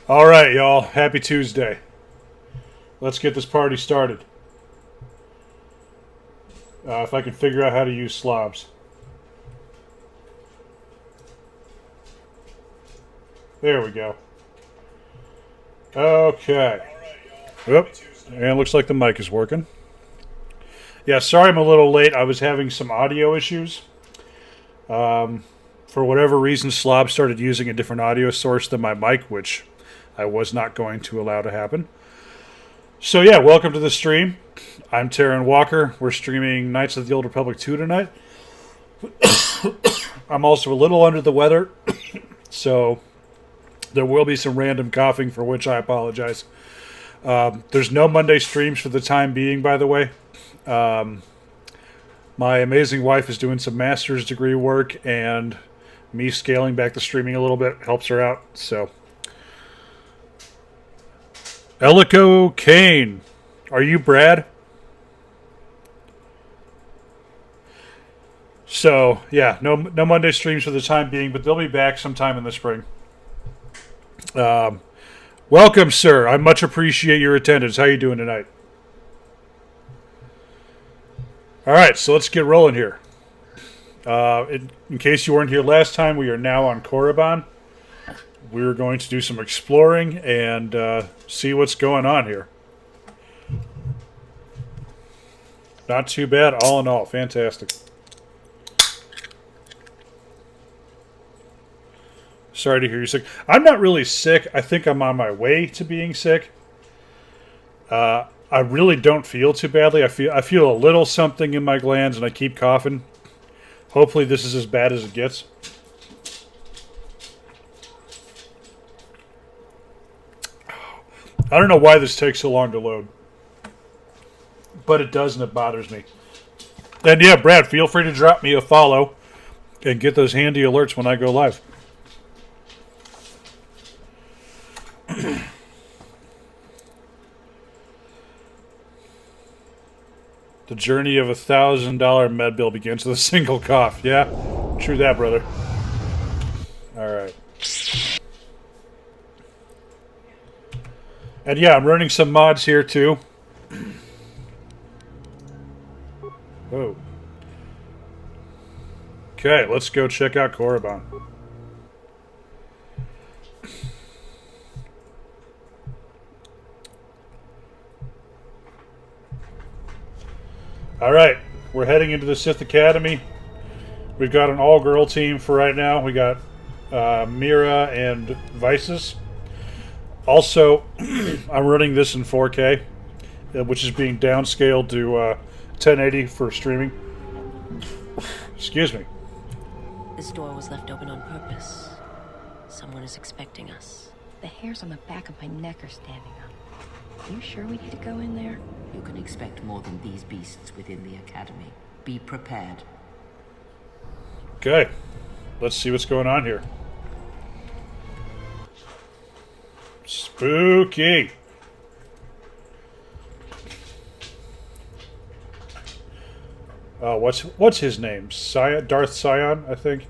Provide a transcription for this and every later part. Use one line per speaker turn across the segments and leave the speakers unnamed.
All right, y'all. Happy Tuesday. Let's get this party started. If I can figure out how to use slobs. There we go. Okay. Oop. And it looks like the mic is working. Yeah, sorry I'm a little late. I was having some audio issues. For whatever reason, Slob started using a different audio source than my mic, which I was not going to allow to happen. So yeah, welcome to the stream. I'm Taryn Walker. We're streaming Knights of the Old Republic 2 tonight. I'm also a little under the weather, so there will be some random coughing, for which I apologize. There's no Monday streams for the time being, by the way. My amazing wife is doing some master's degree work, and me scaling back the streaming a little bit helps her out. So, Elico Kane, are you Brad? So, yeah, no Monday streams for the time being, but they'll be back sometime in the spring. Welcome, sir. I much appreciate your attendance. How you doing tonight? All right, so let's get rolling here. In case you weren't here last time, we are now on Korriban. We're going to do some exploring and see what's going on here. Not too bad, all in all. Fantastic. Sorry to hear you're sick. I'm not really sick. I think I'm on my way to being sick. I really don't feel too badly. I feel a little something in my glands, and I keep coughing. Hopefully this is as bad as it gets. I don't know why this takes so long to load. But it does, and it bothers me. And yeah, Brad, feel free to drop me a follow and get those handy alerts when I go live. The journey of $1,000 med bill begins with a single cough. Yeah, true that, brother. All right. And yeah, I'm running some mods here too. Whoa. Okay, let's go check out Korriban. All right, we're heading into the Sith Academy. We've got an all-girl team for right now. We got Mira and Vices. Also, I'm running this in 4K, which is being downscaled to 1080 for streaming. Excuse me.
This door was left open on purpose. Someone is expecting us.
The hairs on the back of my neck are standing up. You sure we need to go in there?
You can expect more than these beasts within the academy. Be prepared.
Okay, let's see what's going on here. Spooky. What's his name? Darth Sion, I think.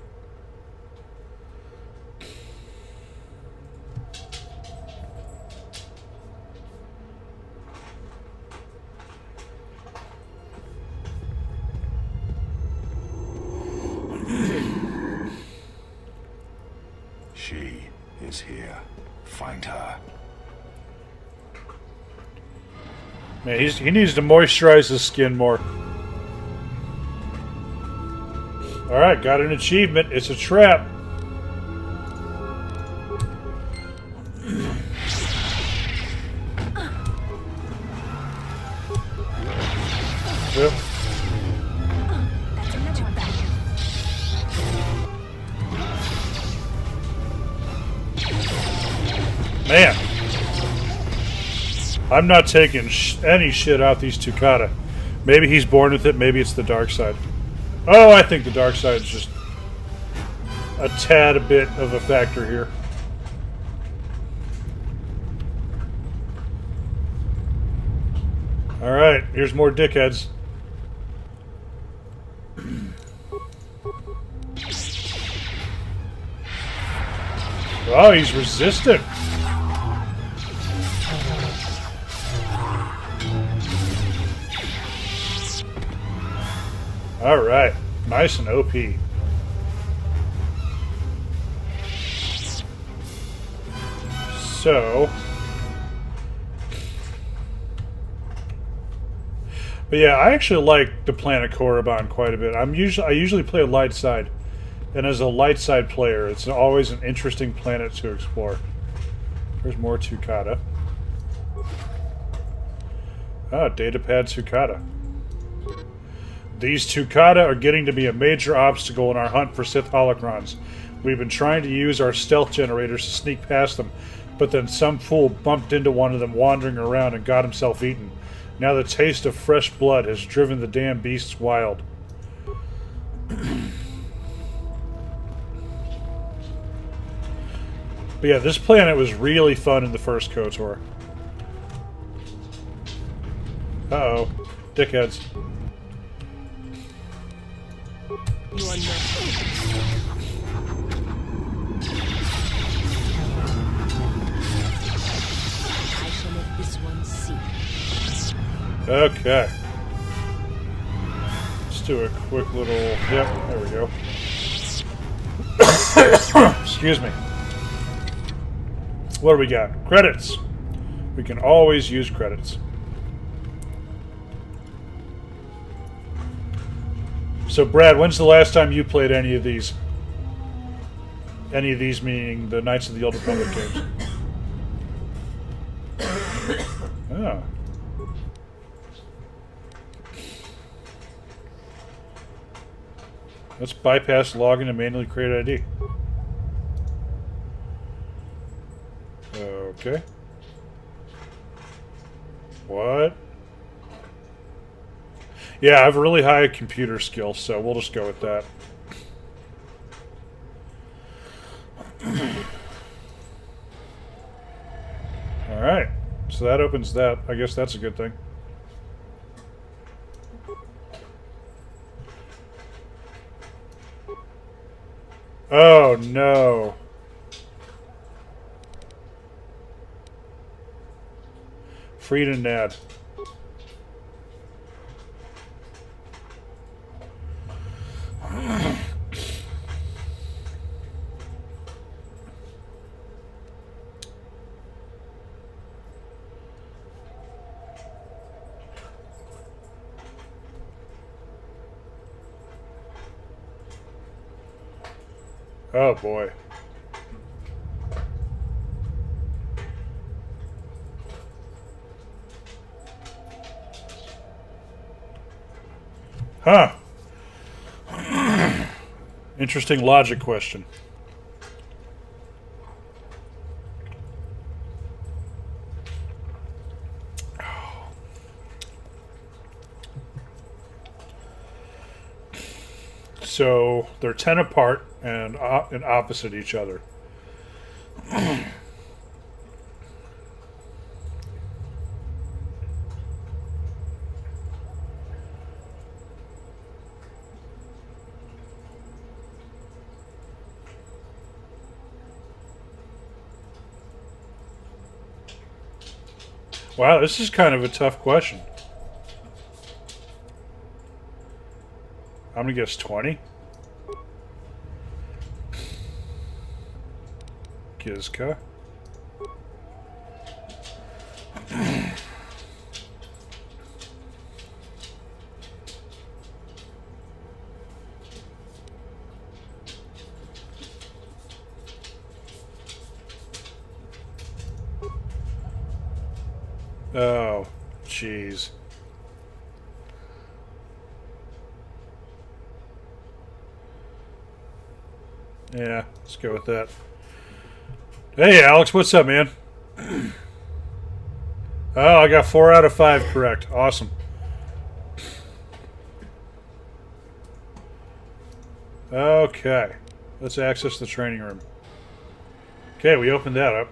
She is here. Find her.
Man, he needs to moisturize his skin more. Alright, got an achievement. It's a trap. Yep. Man. I'm not taking any shit out these Tukata. Maybe he's born with it, maybe it's the dark side. Oh, I think the dark side is just a tad bit of a factor here. Alright, here's more dickheads. Oh, he's resistant. Alright. Nice and OP. So... But yeah, I actually like the planet Korriban quite a bit. I usually play a light side. And as a light side player, it's always an interesting planet to explore. There's more Tsukada. Ah, datapad Tsukada. These Tsukada are getting to be a major obstacle in our hunt for Sith holocrons. We've been trying to use our stealth generators to sneak past them, but then some fool bumped into one of them wandering around and got himself eaten. Now the taste of fresh blood has driven the damn beasts wild. But yeah, this planet was really fun in the first KOTOR. Uh-oh. Dickheads.
You are not. I shall let this one see.
Okay. Let's do a quick little... Yep, there we go. Excuse me. What do we got? Credits. We can always use credits. So, Brad, when's the last time you played any of these? Any of these meaning the Knights of the Old Republic games? Oh. Let's bypass login and manually create ID. Okay. What? Yeah, I have really high computer skills, so we'll just go with that. Alright. So that opens that. I guess that's a good thing. Oh, no. Freed and Nad. Oh boy. Huh. Interesting logic question. So they're 10 apart and opposite each other. Wow, this is kind of a tough question. I'm gonna guess 20. Gizka. Oh, jeez. Yeah, let's go with that. Hey, Alex, what's up, man? Oh, I got 4 out of 5 correct. Awesome. Okay. Let's access the training room. Okay, we opened that up.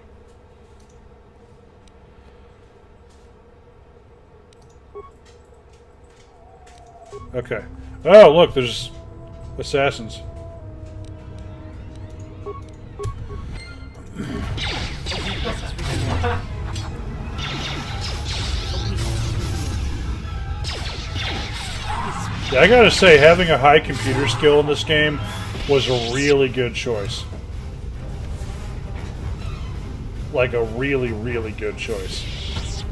Okay. Oh, look, there's assassins. Yeah, I gotta say, having a high computer skill in this game was a really good choice. Like a really, really good choice.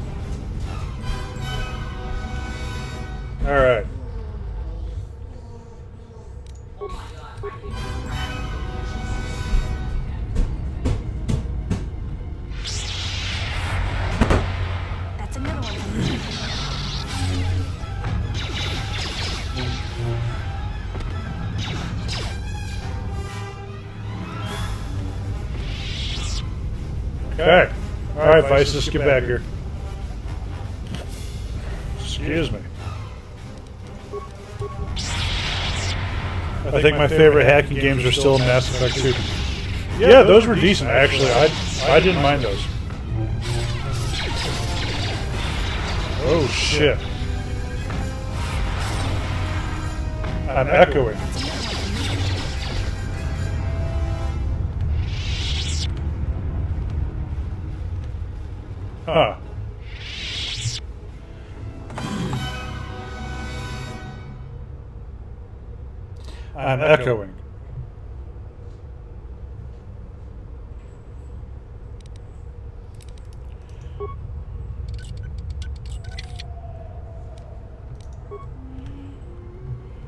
Alright.
That's another one.
Okay. Alright, Vices, get back here. Excuse me. I think my favorite hacking games are still Mass Effect 2. Yeah, those were decent, actually. I didn't mind those. Oh, shit. I'm echoing. Huh. I'm echoing.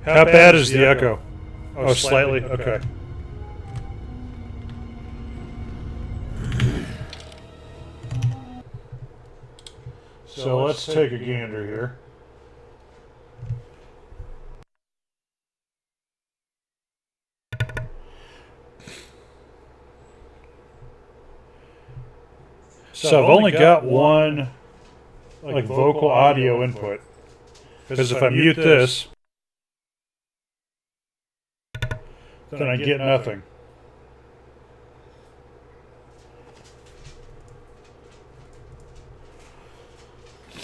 How bad is the echo? Oh, slightly? Okay. So let's take a gander here. So I've only got one like vocal audio input. Because if I mute this, then I get nothing.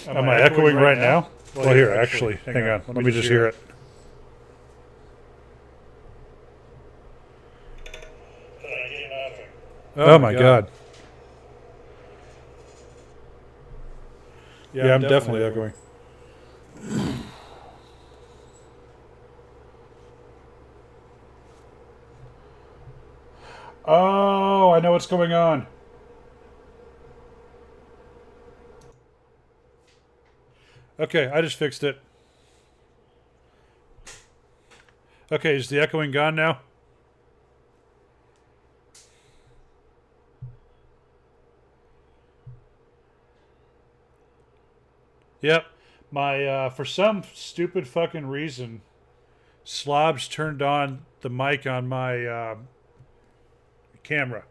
Am I echoing right now? Well, here, actually. Hang on. Let me just hear it. Oh my god. Yeah, I'm definitely echoing. Oh, I know what's going on. Okay, I just fixed it. Okay, is the echoing gone now? Yep. My, for some stupid fucking reason, Slobs turned on the mic on my camera.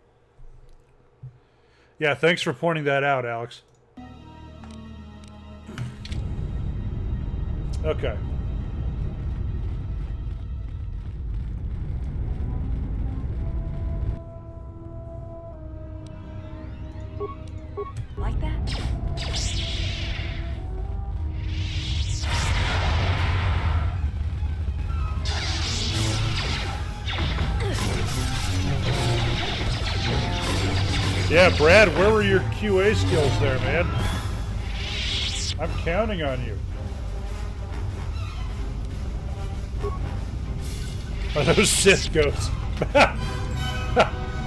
Yeah, thanks for pointing that out, Alex. Okay.
Like that?
Yeah, Brad, where were your QA skills there, man? I'm counting on you. Oh, those Sith goats.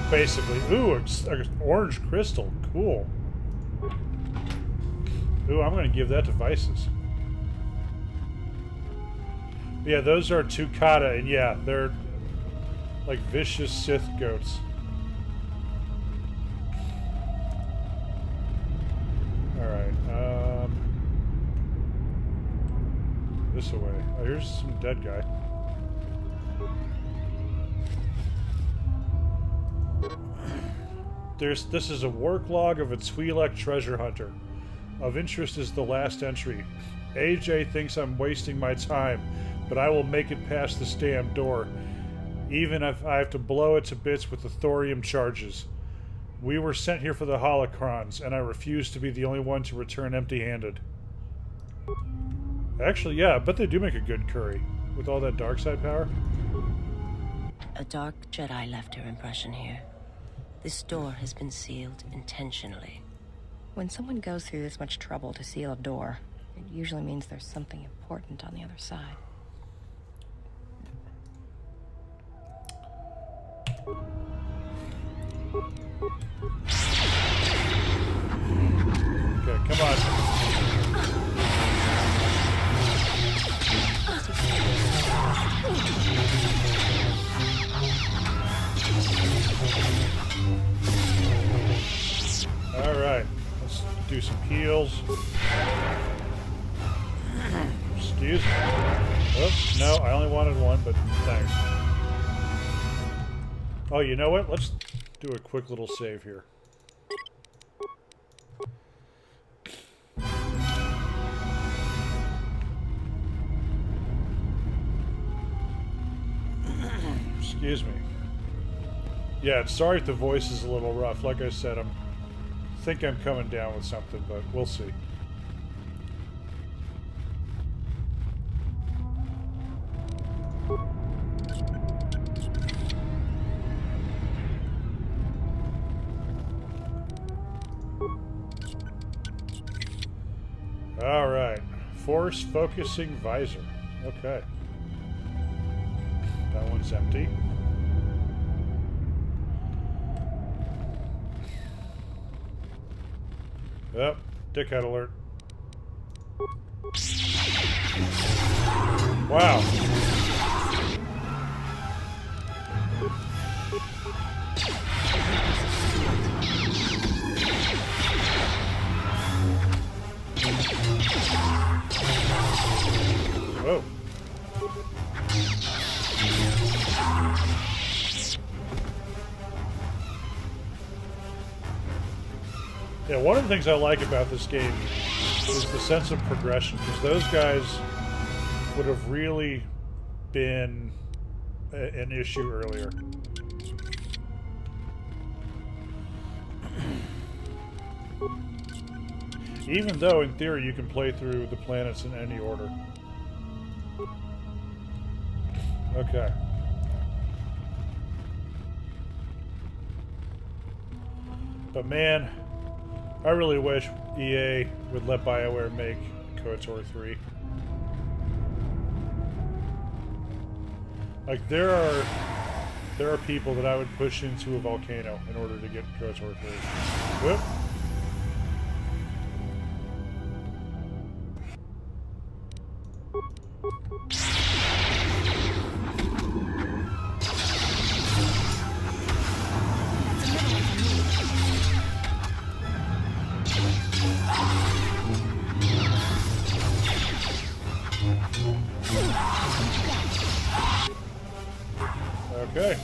Basically. Ooh, an orange crystal. Cool. Ooh, I'm going to give that to Vices. Yeah, those are two kata, and yeah, they're like vicious Sith goats. Alright, this away. Oh, here's some dead guy. This is a work log of a Twi'lek treasure hunter. Of interest is the last entry. AJ thinks I'm wasting my time, but I will make it past this damn door, even if I have to blow it to bits with the thorium charges. We were sent here for the holocrons, and I refuse to be the only one to return empty-handed. Actually, yeah, I bet they do make a good curry, with all that dark side power.
A dark Jedi left her impression here. This door has been sealed intentionally.
When someone goes through this much trouble to seal a door, it usually means there's something important on the other side.
Okay, come on. Alright, let's do some heals. Excuse me. Oops, no, I only wanted one, but thanks. Oh, you know what? Let's do a quick little save here. Excuse me. Yeah, sorry if the voice is a little rough. Like I said, I think I'm coming down with something, but we'll see. All right, force focusing visor. Okay, that one's empty. Oh, dickhead alert. Wow. Whoa. Yeah, one of the things I like about this game is the sense of progression, because those guys would have really been an issue earlier. Even though, in theory, you can play through the planets in any order. Okay. But man, I really wish EA would let BioWare make KOTOR 3. Like, there are people that I would push into a volcano in order to get KOTOR 3. Whoop. Okay.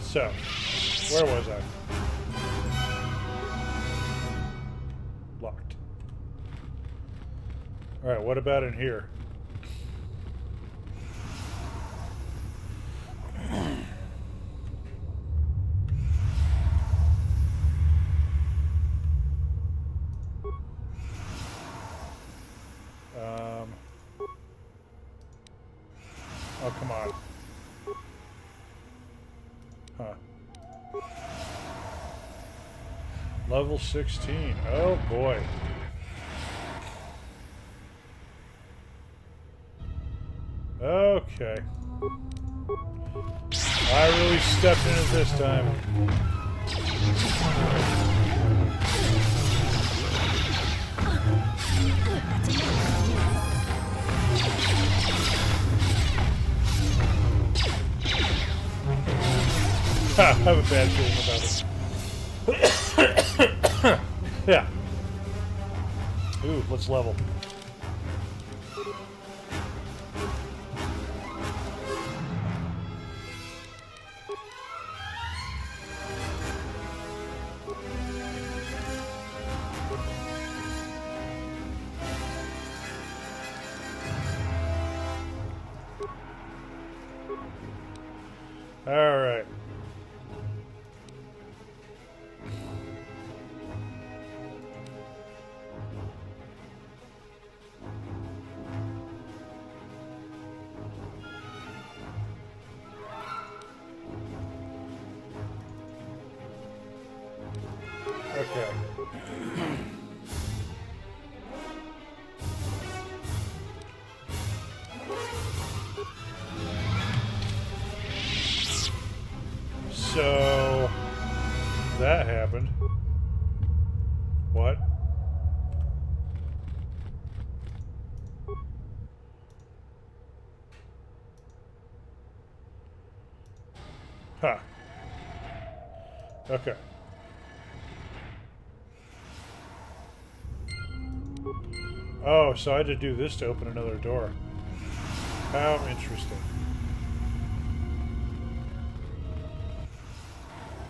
So, where was I? Locked. Alright, what about in here? Oh, come on. Huh. Level 16. Oh, boy. Okay. I really stepped in it this time. I have a bad feeling about it. Yeah. Ooh, let's level. All right. Okay. So that happened. What? Huh. Okay. Oh, so I had to do this to open another door. How interesting.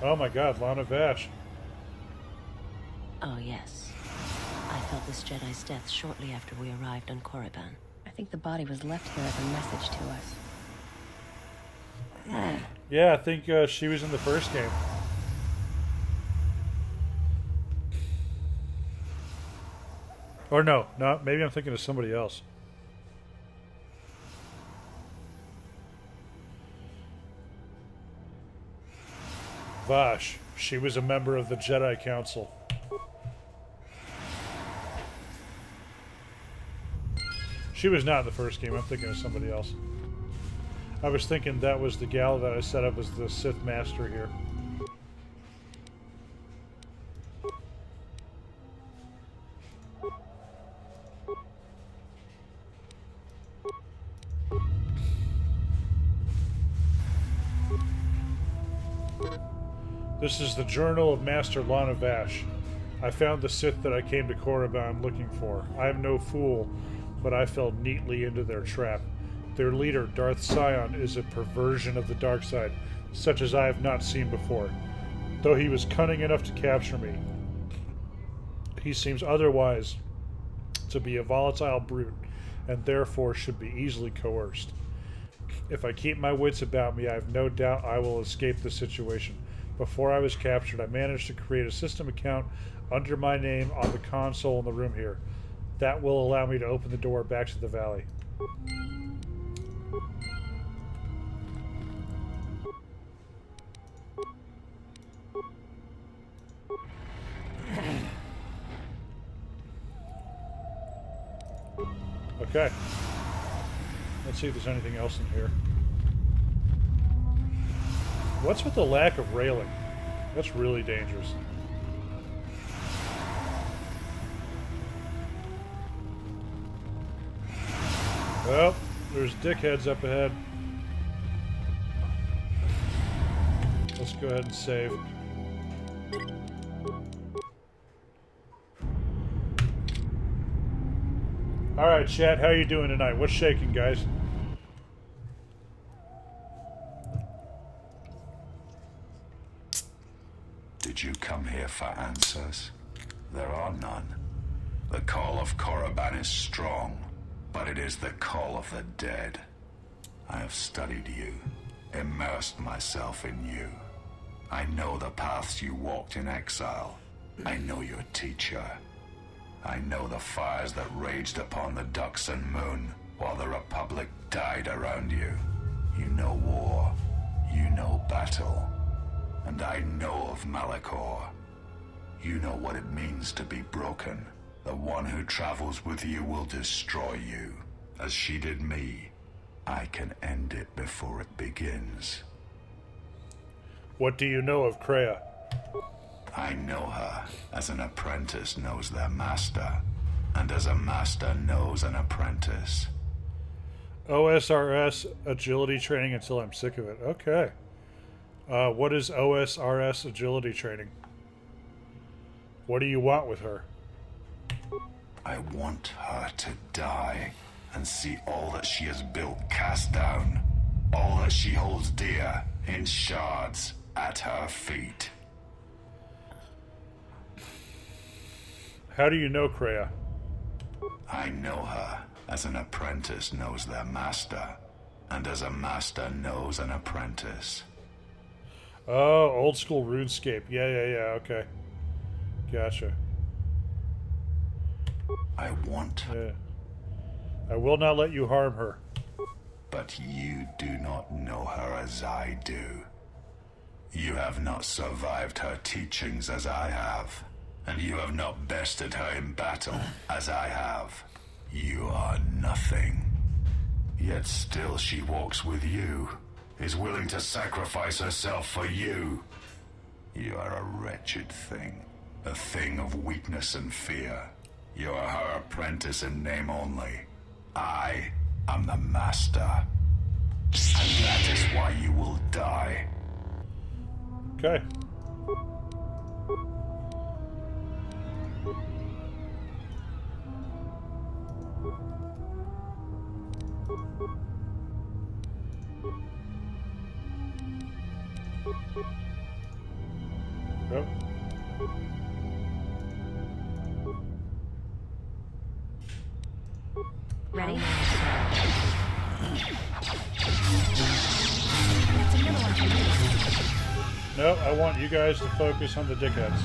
Oh my god, Lana Vash.
Oh, yes. I felt this Jedi's death shortly after we arrived on Korriban.
I think the body was left here as a message to us.
Yeah, I think she was in the first game. Or no, maybe I'm thinking of somebody else. Vash. She was a member of the Jedi Council. She was not in the first game. I'm thinking of somebody else. I was thinking that was the gal that I set up as the Sith Master here. This is the Journal of Master Lana Vash. I found the Sith that I came to Korriban looking for. I am no fool, but I fell neatly into their trap. Their leader, Darth Sion, is a perversion of the dark side, such as I have not seen before. Though he was cunning enough to capture me, he seems otherwise to be a volatile brute, and therefore should be easily coerced. If I keep my wits about me, I have no doubt I will escape the situation. Before I was captured, I managed to create a system account under my name on the console in the room here. That will allow me to open the door back to the valley. Okay. Let's see if there's anything else in here. What's with the lack of railing? That's really dangerous. Well, there's dickheads up ahead. Let's go ahead and save. Alright, chat, how you doing tonight? What's shaking, guys?
Did you come here for answers? There are none. The call of Korriban is strong, but it is the call of the dead. I have studied you, immersed myself in you. I know the paths you walked in exile. I know your teacher. I know the fires that raged upon the Duxan moon while the Republic died around you. You know war. You know battle. And I know of Malachor. You know what it means to be broken. The one who travels with you will destroy you. As she did me, I can end it before it begins.
What do you know of Kreia?
I know her as an apprentice knows their master, and as a master knows an apprentice.
OSRS agility training until I'm sick of it. Okay. What is OSRS agility training? What do you want with her?
I want her to die and see all that she has built cast down, all that she holds dear in shards at her feet.
How do you know Kreia?
I know her as an apprentice knows their master, and as a master knows an apprentice.
Oh, old school RuneScape. Yeah, okay. Gotcha.
I want her.
Yeah. I will not let you harm her.
But you do not know her as I do. You have not survived her teachings as I have, and you have not bested her in battle as I have. You are nothing. Yet still she walks with you, is willing to sacrifice herself for you. You are a wretched thing. A thing of weakness and fear. You are her apprentice in name only. I am the master. And that is why you will die.
Okay. Yep.
Ready? That's another one for you.
No, I want you guys to focus on the dickheads.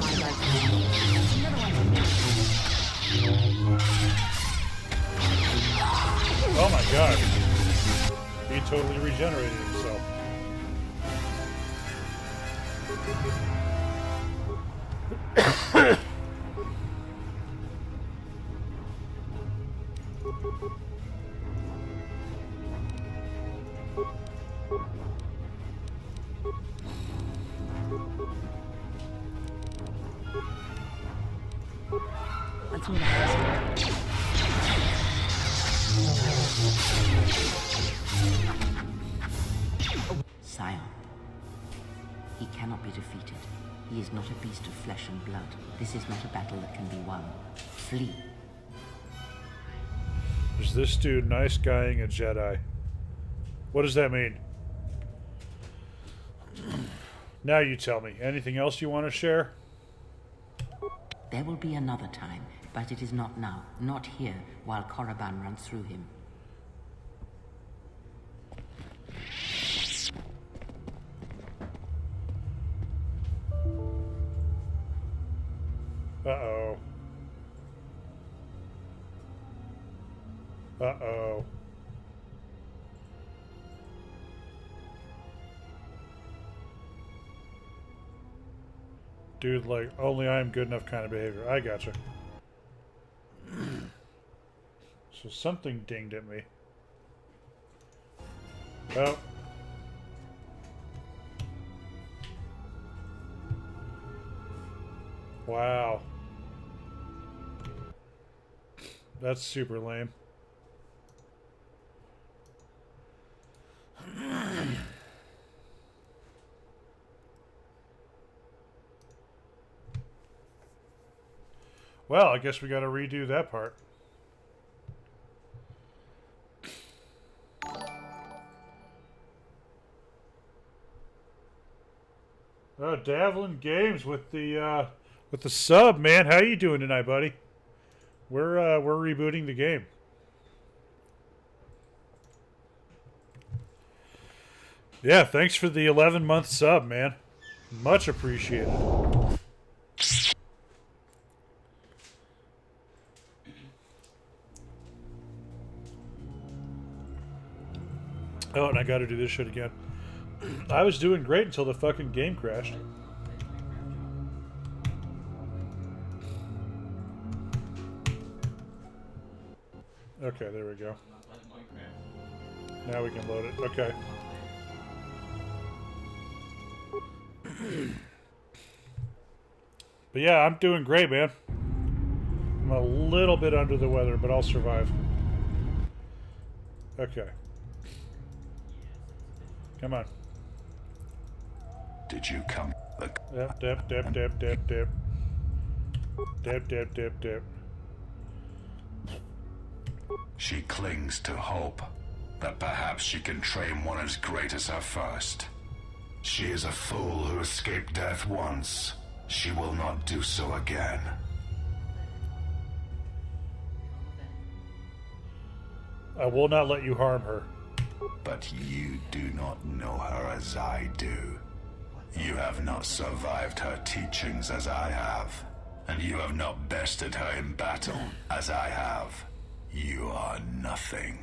That's another one for me.
Oh my god. He totally regenerated himself.
Let's move on.
Scion. He cannot be defeated. He is not a beast of flesh and blood. This is not a battle that can be won. Flee.
Is this dude nice guying a Jedi? What does that mean? Now you tell me. Anything else you want to share?
There will be another time, but it is not now. Not here, while Korriban runs through him.
Uh-oh. Uh-oh. Dude, like, only I am good enough kind of behavior. I gotcha. So something dinged at me. Oh. Wow. That's super lame. Well, I guess we got to redo that part. Oh, Davlin Games with the sub, man. How you doing tonight, buddy? We're rebooting the game. Yeah, thanks for the 11-month sub, man. Much appreciated. Oh, and I got to do this shit again. I was doing great until the fucking game crashed. Okay, there we go. Now we can load it. Okay. But yeah, I'm doing great, man. I'm a little bit under the weather, but I'll survive. Okay. Come on.
Did you come?
Dip, dip, dip, dip, dip, dip. Dip, dip, dip, dip.
She clings to hope that perhaps she can train one as great as her first. She is a fool who escaped death once. She will not do so again.
I will not let you harm her.
But you do not know her as I do. You have not survived her teachings as I have. And you have not bested her in battle as I have. You are nothing.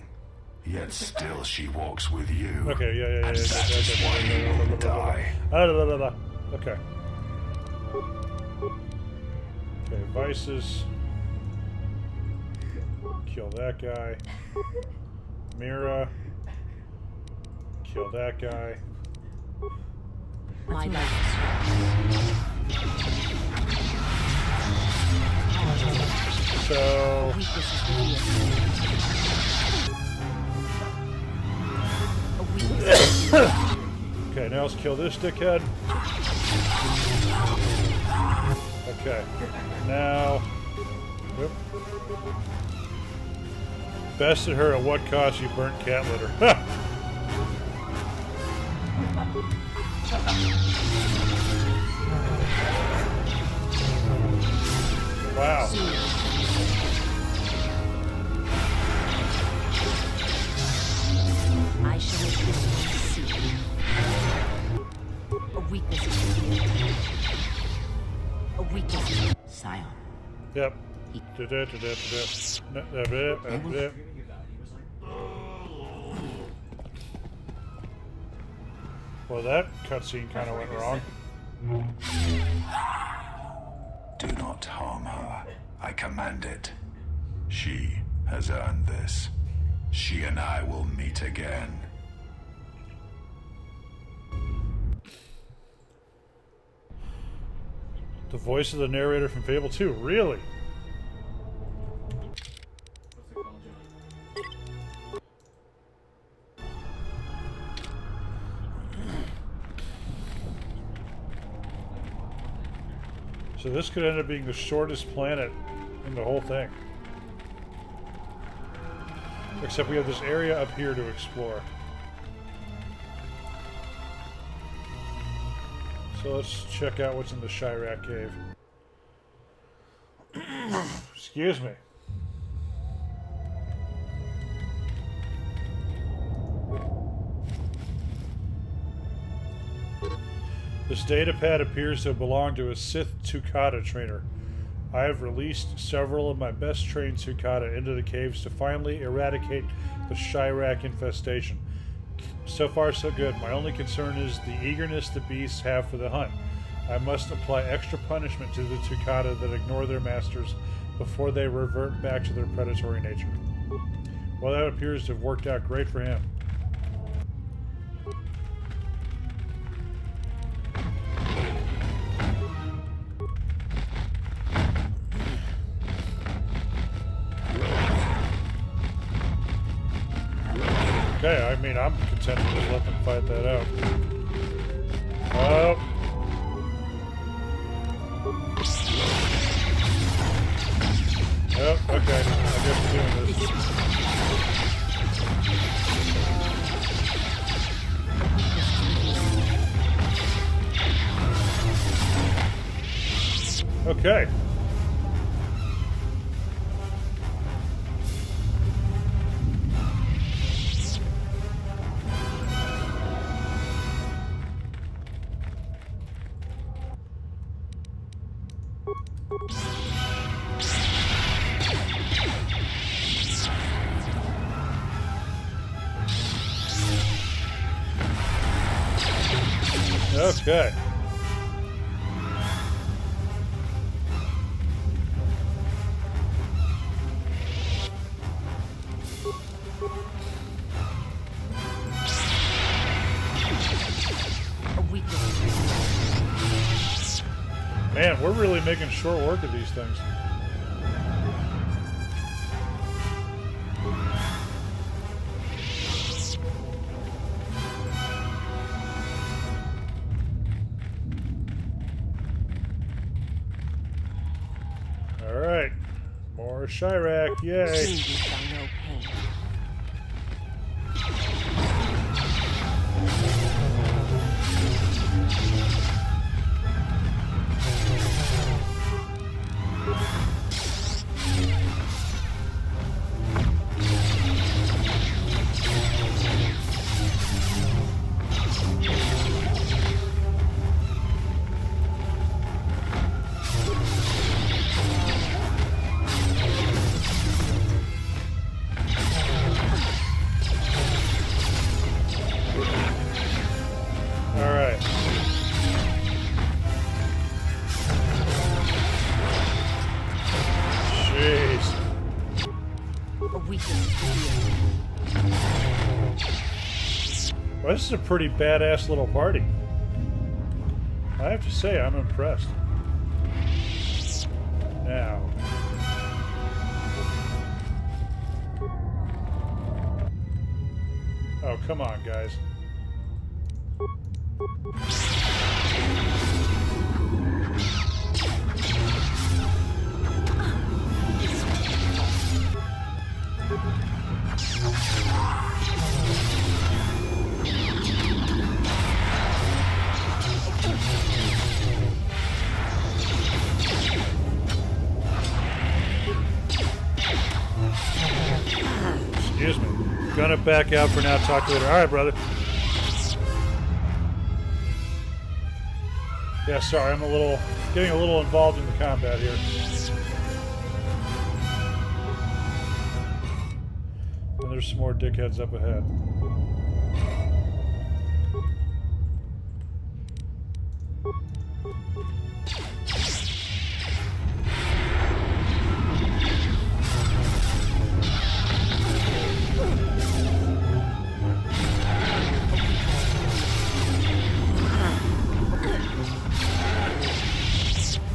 Yet still she walks with you.
Okay, yeah.
And that is why you will die.
Okay. Okay, vices. Kill that guy. Mira. Kill that guy.
My life.
So... Okay, now let's kill this dickhead. Okay, now... Whoop. Bested her at what cost, you burnt cat litter. Wow.
I shall make this one see. A weakness is revealed. A weakness is...
Scion.
Yep. Well, that cutscene kind of went wrong.
Do not harm her. I command it. She has earned this. She and I will meet again.
The voice of the narrator from Fable 2, really? So this could end up being the shortest planet in the whole thing. Except we have this area up here to explore. So let's check out what's in the Chirac Cave. Excuse me. This datapad appears to belong to a Sith Tukata trainer. I have released several of my best trained Tukata into the caves to finally eradicate the Chirac infestation. So far, so good. My only concern is the eagerness the beasts have for the hunt. I must apply extra punishment to the Tukata that ignore their masters before they revert back to their predatory nature. Well, that appears to have worked out great for him. Okay, I mean, I'm content to just let them fight that out. Oh. Yep, okay. I guess we're doing this. Okay. Okay. Man, we're really making short work of these things. Alright. More Chirac, yay. Well, this is a pretty badass little party. I have to say, I'm impressed. Now. Oh, come on, guys. Excuse me. Gonna back out for now. Talk later. All right, brother. Yeah, sorry. I'm getting a little involved in the combat here. And there's some more dickheads up ahead.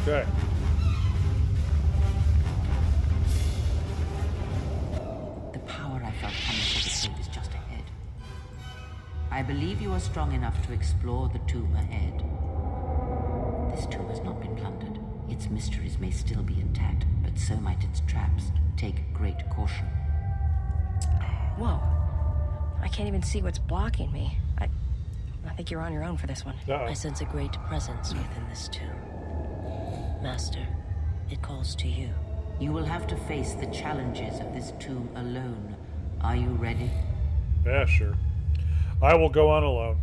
Okay.
The power I felt coming from the cave is just ahead. I believe you are strong enough to explore the tomb ahead. This tomb has not been plundered. Its mysteries may still be intact, but so might its traps. Take great caution.
Whoa. I can't even see what's blocking me. I think you're on your own for this one.
I sense a great presence within this tomb. Master, it calls to you.
You will have to face the challenges of this tomb alone. Are you ready?
Yeah, sure. I will go on alone.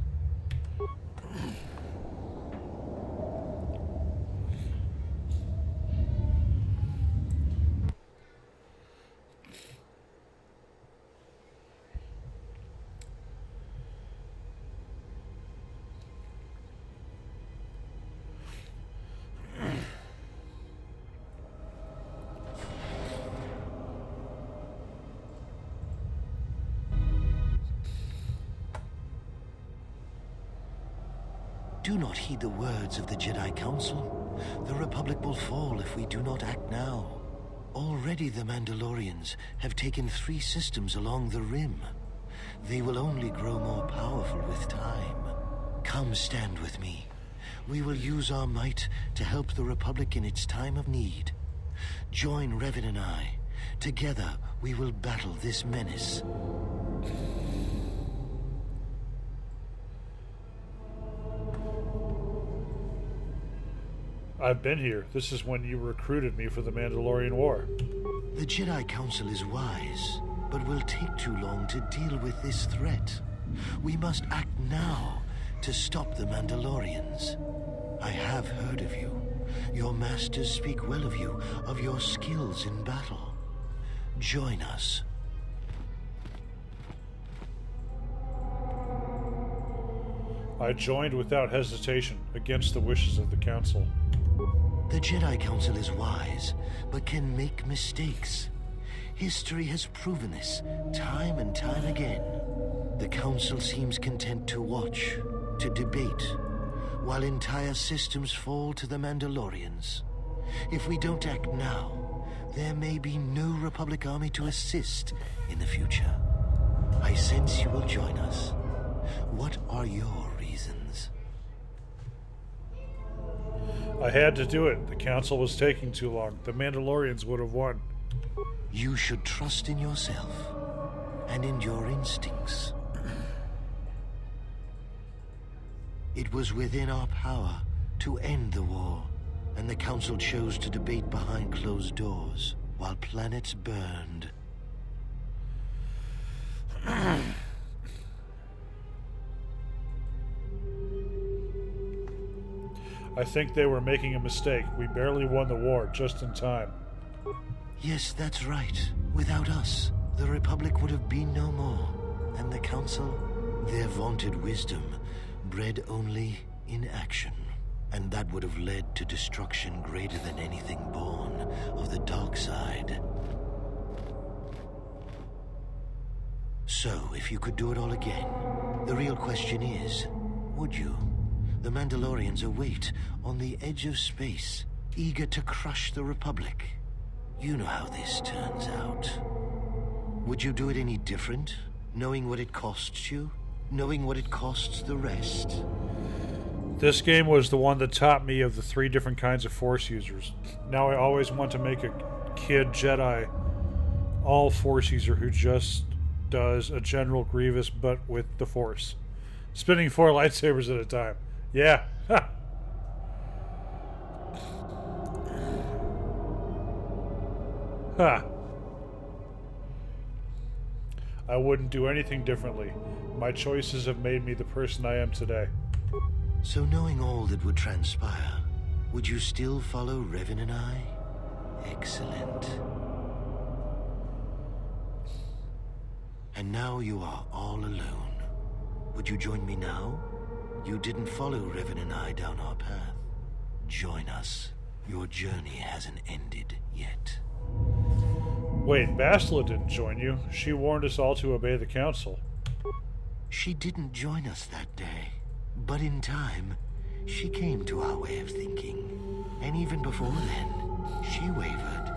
Do not heed the words of the Jedi Council. The Republic will fall if we do not act now. Already the Mandalorians have taken 3 systems along the Rim. They will only grow more powerful with time. Come stand with me. We will use our might to help the Republic in its time of need. Join Revan and I. Together we will battle this menace.
I've been here. This is when you recruited me for the Mandalorian War.
The Jedi Council is wise, but will take too long to deal with this threat. We must act now to stop the Mandalorians. I have heard of you. Your masters speak well of you, of your skills in battle. Join us.
I joined without hesitation against the wishes of the Council.
The Jedi Council is wise, but can make mistakes. History has proven this time and time again. The Council seems content to watch, to debate, while entire systems fall to the Mandalorians. If we don't act now, there may be no Republic army to assist in the future. I sense you will join us. What are your reasons?
I had to do it. The Council was taking too long. The Mandalorians would have won.
You should trust in yourself and in your instincts. It was within our power to end the war, and the Council chose to debate behind closed doors while planets burned.
I think they were making a mistake. We barely won the war just in time.
Yes, that's right. Without us, the Republic would have been no more. And the Council, their vaunted wisdom, bred only in action. And that would have led to destruction greater than anything born of the dark side. So, if you could do it all again, The real question is, would you? The Mandalorians await on the edge of space, eager to crush the Republic. You know how this turns out. Would you do it any different? Knowing what it costs you? Knowing what it costs the rest?
This game was the one that taught me of the 3 different kinds of Force users. Now I always want to make a kid Jedi all Force user who just does a General Grievous but with the Force. Spinning 4 lightsabers at a time. Yeah. Ha! Ha! I wouldn't do anything differently. My choices have made me the person I am today.
So knowing all that would transpire, would you still follow Revan and I? Excellent. And now you are all alone. Would you join me now? You didn't follow Revan and I down our path. Join us. Your journey hasn't ended yet.
Wait, Bastila didn't join you. She warned us all to obey the Council.
She didn't join us that day. But in time, she came to our way of thinking. And even before then, she wavered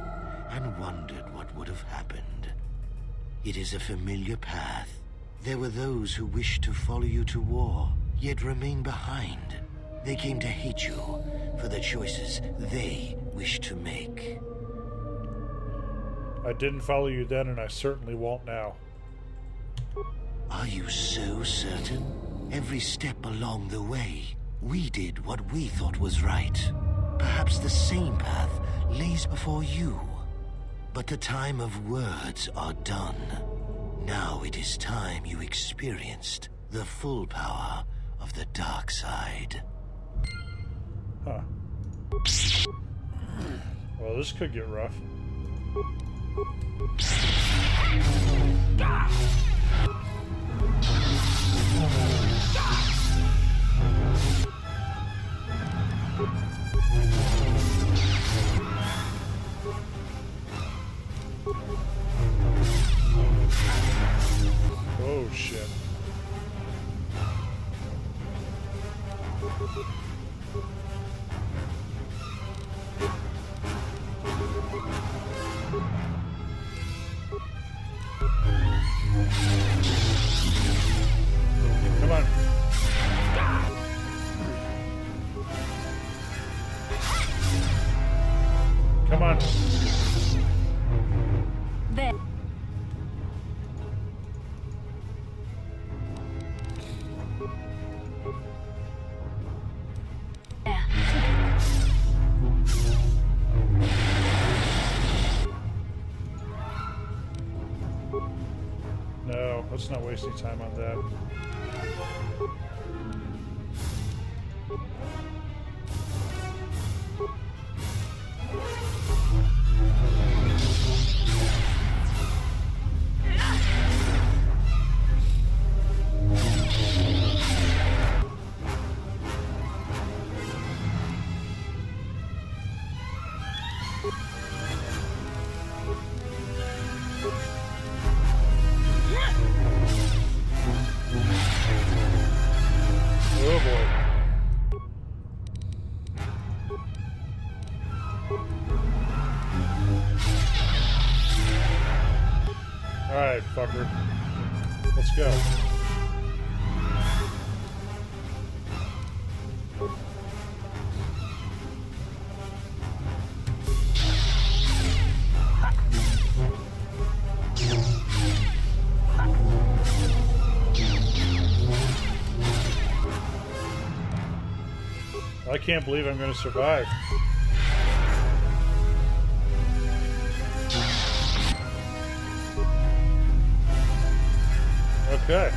and wondered what would have happened. It is a familiar path. There were those who wished to follow you to war, yet remain behind. They came to hate you for the choices they wished to make.
I didn't follow you then, and I certainly won't now.
Are you so certain? Every step along the way, we did what we thought was right. Perhaps the same path lays before you. But the time of words are done. Now it is time you experienced the full power of the dark side.
Huh. Well, this could get rough. Oh shit. Come on. Come on.
There.
No, let's not waste any time on that. Oh boy. Alright, fucker. Let's go. I can't believe I'm going to survive. Okay.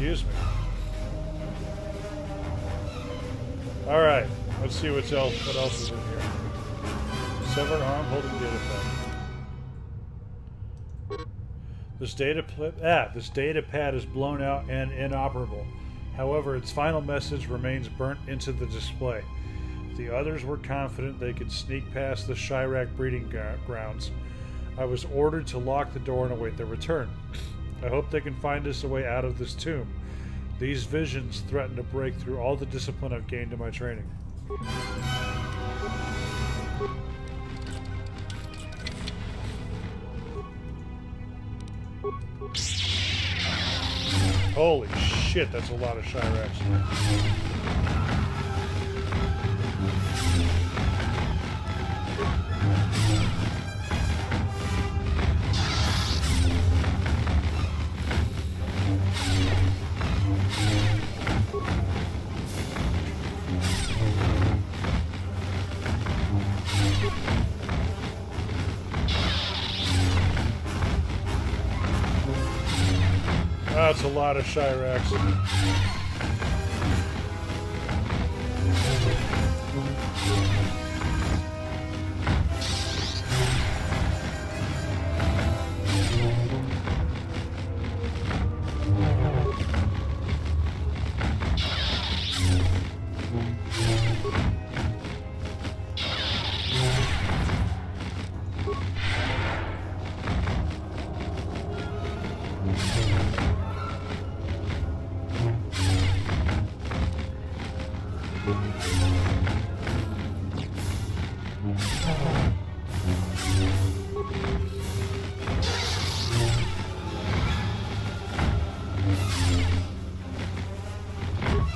Excuse me. Alright, let's see what else is in here. Severed arm holding data pad. This data pad is blown out and inoperable. However, its final message remains burnt into the display. The others were confident they could sneak past the Chirac breeding grounds. I was ordered to lock the door and await their return. I hope they can find us a way out of this tomb. These visions threaten to break through all the discipline I've gained in my training. Holy shit, that's a lot of Chiracs. That's a lot of Chiracs.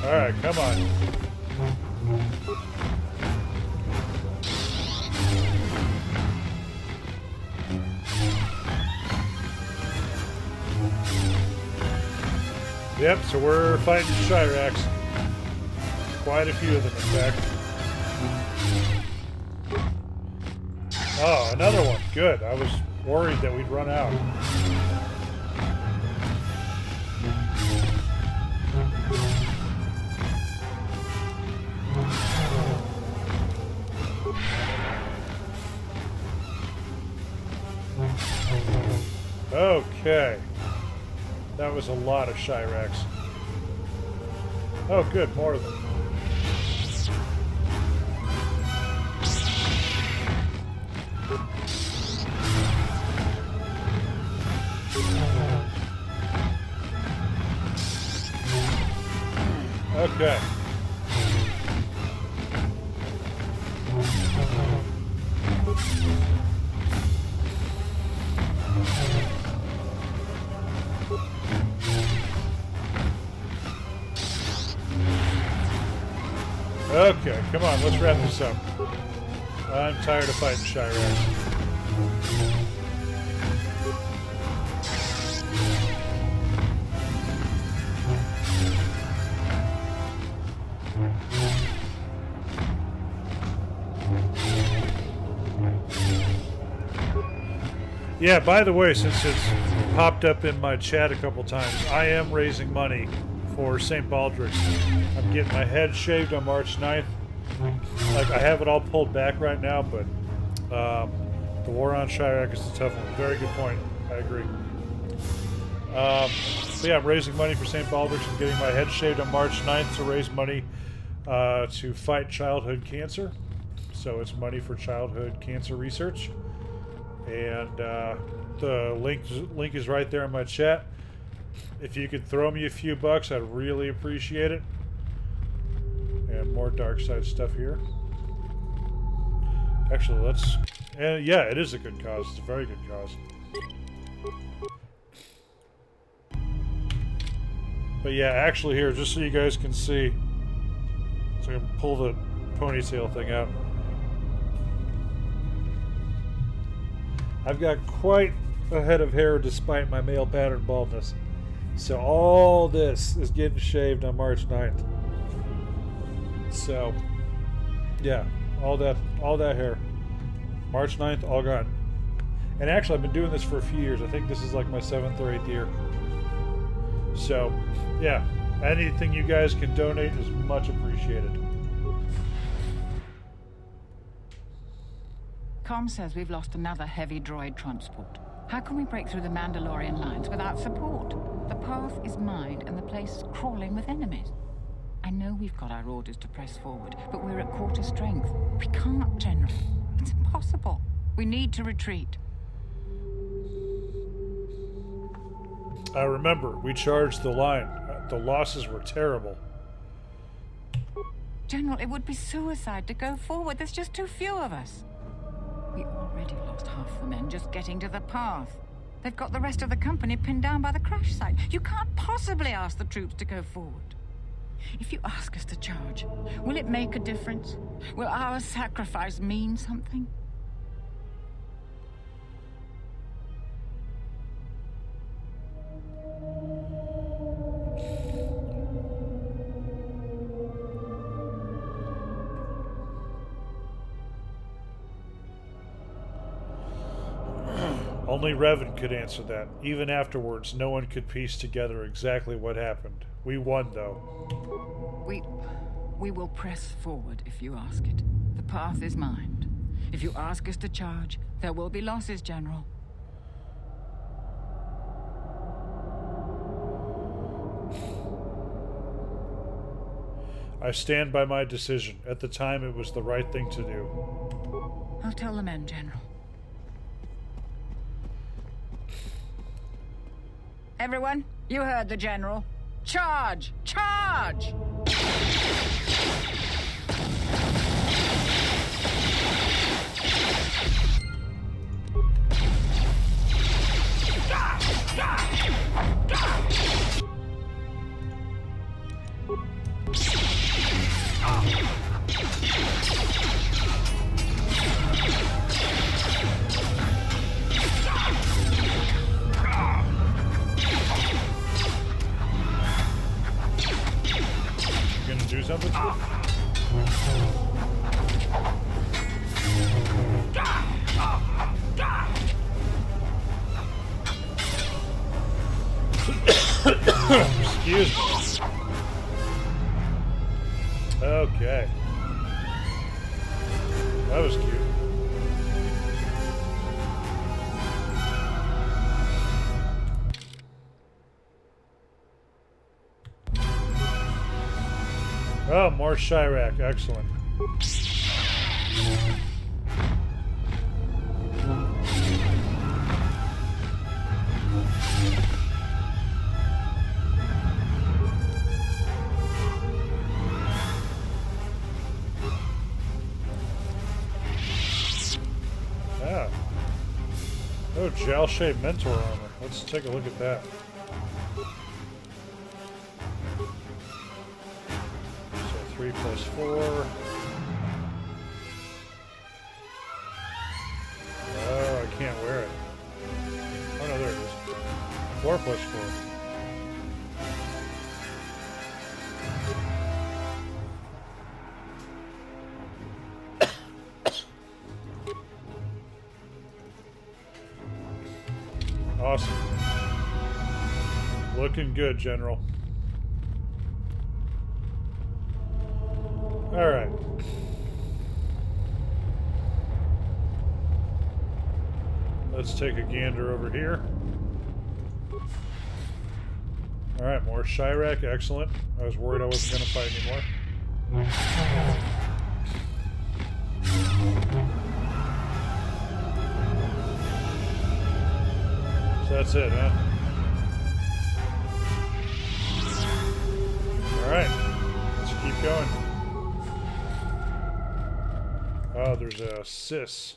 Alright, come on. Yep, so we're fighting Chiracs. Quite a few of them, in fact. Oh, another one. Good. I was worried that we'd run out. Okay. That was a lot of Chiracs. Oh, good. More of them. Okay. Okay, come on, let's wrap this up. I'm tired of fighting Chiracs. Yeah, by the way, since it's popped up in my chat a couple times, I am raising money for St. Baldrick's. I'm getting my head shaved on March 9th. Like, I have it all pulled back right now, but the war on Chirac is a tough one. Very good point. I agree. So yeah, I'm raising money for St. Baldrick's and getting my head shaved on March 9th to raise money to fight childhood cancer. So it's money for childhood cancer research. And the link is right there in my chat. If you could throw me a few bucks, I'd really appreciate it. And more dark side stuff here. Actually, let's... And yeah, it is a good cause. It's a very good cause. But yeah, actually here, just so you guys can see. So I can pull the ponytail thing out. I've got quite a head of hair despite my male pattern baldness. So all this is getting shaved on March 9th. So, yeah, all that hair. March 9th, all gone. And actually, I've been doing this for a few years. I think this is like my 7th or 8th year. So, yeah, anything you guys can donate is much appreciated.
Com says we've lost another heavy droid transport. How can we break through the Mandalorian lines without support? The path is mined and the place is crawling with enemies. I know we've got our orders to press forward, but we're at quarter strength. We can't, General. It's impossible. We need to retreat.
I remember, we charged the line. The losses were terrible.
General, it would be suicide to go forward. There's just too few of us. We already lost half the men just getting to the path. They've got the rest of the company pinned down by the crash site. You can't possibly ask the troops to go forward. If you ask us to charge, will it make a difference? Will our sacrifice mean something?
Only Revan could answer that. Even afterwards, no one could piece together exactly what happened. We won, though.
We will press forward if you ask it. The path is mined. If you ask us to charge, there will be losses, General.
I stand by my decision. At the time, it was the right thing to do.
I'll tell the men, General. Everyone, you heard the General. Charge! Charge!
Do something? Excuse me. Okay. That was cute. Oh, more Chirac. Excellent. Ah. Oh, gel-shaped mentor armor. Let's take a look at that. So 3 plus 4. Oh, I can't wear it. Oh no, there it is. 4 plus 4. Awesome. Looking good, General. Alright. Let's take a gander over here. Alright, more Chirac. Excellent. I was worried I wasn't going to fight anymore. So that's it, huh? Alright. Let's keep going. Oh, there's a sis.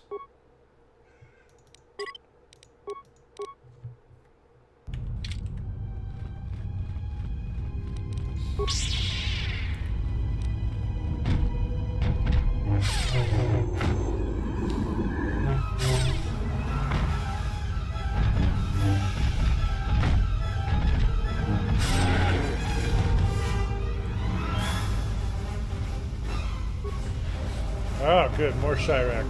Oh, good. More Chirac.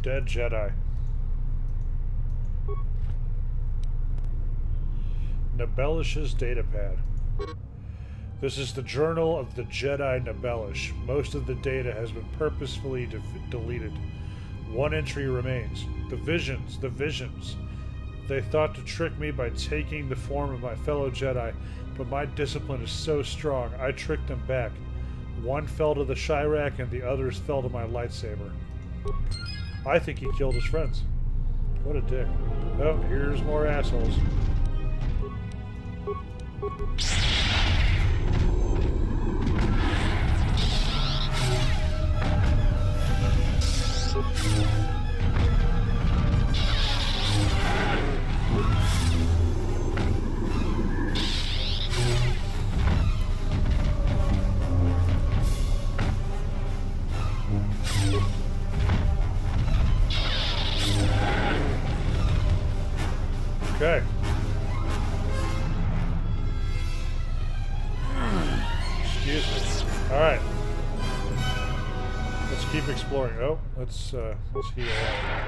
Dead Jedi. Nabelish's datapad. This is the journal of the Jedi Nabelish. Most of the data has been purposefully deleted. One entry remains. The visions, the visions. They thought to trick me by taking the form of my fellow Jedi, but my discipline is so strong, I tricked them back. One fell to the Chirac and the others fell to my lightsaber. I think he killed his friends. What a dick. Oh, here's more assholes. Okay. Excuse me. All right. Let's keep exploring. Oh, let's heal up.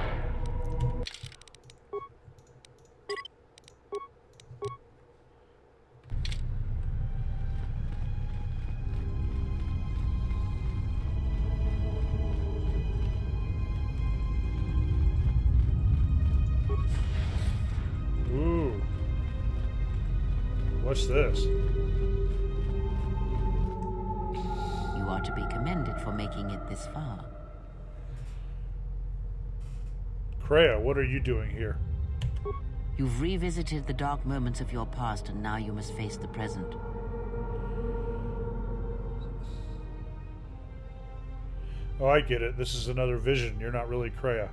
Ooh. What's this?
You are to be commended for making it this far.
Kreia, what are you doing here?
You've revisited the dark moments of your past, and now you must face the present.
Oh, I get it. This is another vision. You're not really Kreia.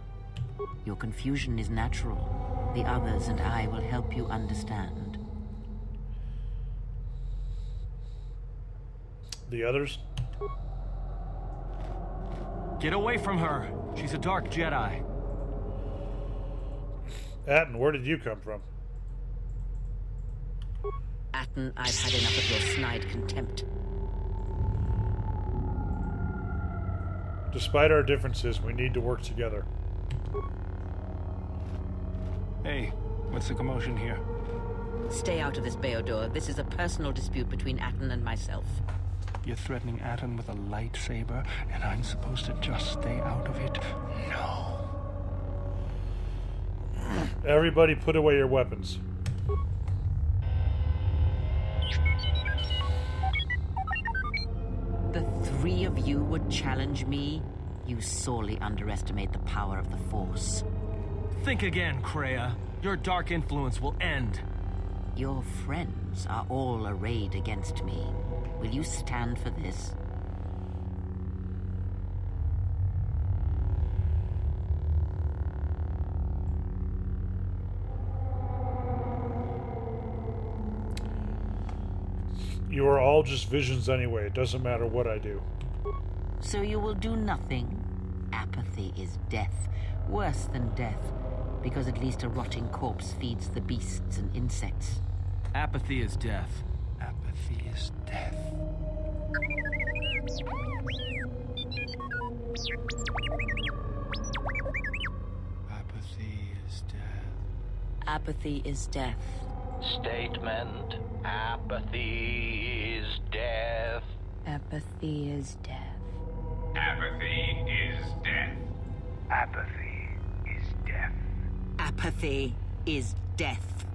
Your confusion is natural. The others and I will help you understand.
The others?
Get away from her! She's a dark Jedi.
Atten, where did you come from?
Atten, I've had enough of your snide contempt.
Despite our differences, we need to work together.
Hey, what's the commotion here?
Stay out of this, Beodor. This is a personal dispute between Atten and myself.
You're threatening Atten with a lightsaber, and I'm supposed to just stay out of it? No.
Everybody put away your weapons.
The three of you would challenge me? You sorely underestimate the power of the Force.
Think again, Kreia. Your dark influence will end.
Your friends are all arrayed against me. Will you stand for this?
You are all just visions anyway. It doesn't matter what I do.
So you will do nothing? Apathy is death. Worse than death. Because at least a rotting corpse feeds the beasts and insects.
Apathy is death. Apathy is death. Apathy is death.
Apathy is death.
Statement. Apathy is death.
Apathy is death.
Apathy is death. Apathy is death.
Apathy is death.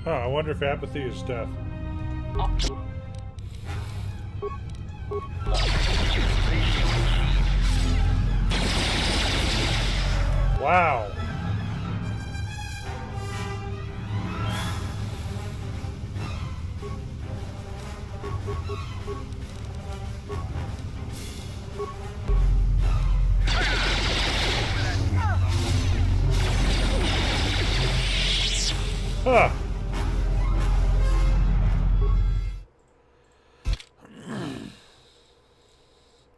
Huh, I wonder if apathy is death. Wow. Huh.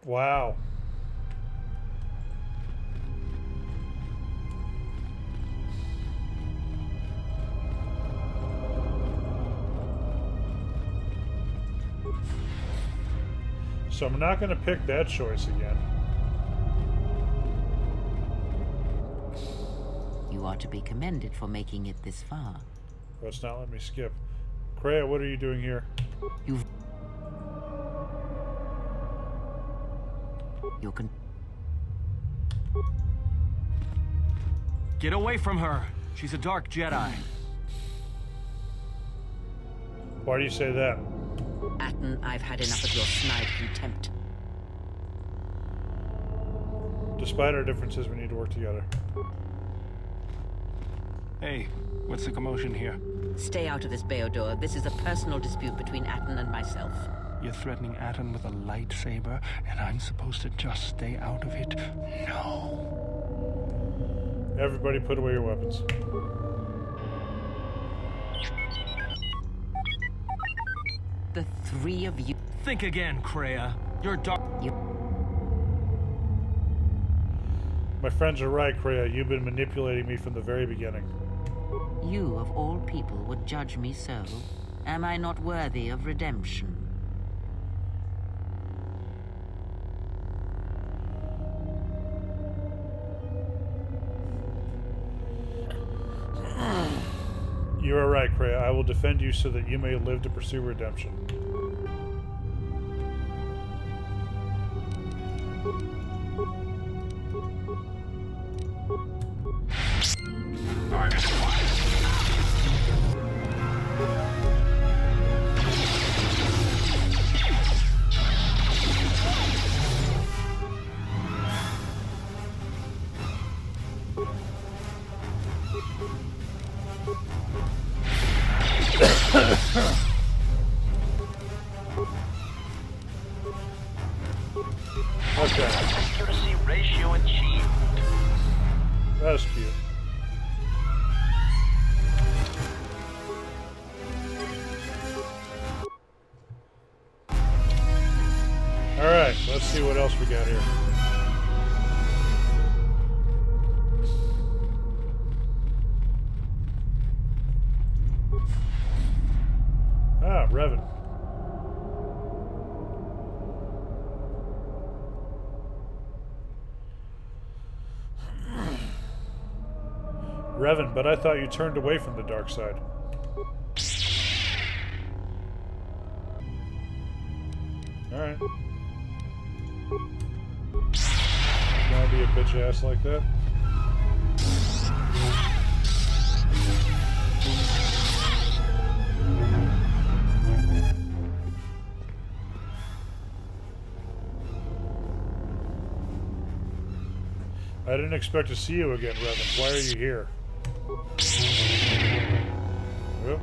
Wow. So I'm not going to pick that choice again.
You are to be commended for making it this far.
Oh, it's not letting me skip. Kreia, what are you doing here?
You can...
Get away from her! She's a dark Jedi.
Why do you say that?
Atten, I've had enough of your snide contempt.
Despite our differences, we need to work together.
Hey, what's the commotion here?
Stay out of this, Beodor. This is a personal dispute between Atten and myself.
You're threatening Atten with a lightsaber, and I'm supposed to just stay out of it? No.
Everybody put away your weapons.
The three of you...
Think again, Kreia. You're dark...
My friends are right, Kreia. You've been manipulating me from the very beginning.
You, of all people, would judge me so? Am I not worthy of redemption?
You are right, Kreia. I will defend you so that you may live to pursue redemption. Okay.
Accuracy ratio achieved.
That was cute. Alright, let's see what else we got here. Ah, Revan. Revan, but I thought you turned away from the dark side. Alright. Gonna be a bitch ass like that? I didn't expect to see you again, Revan. Why are you here? Well.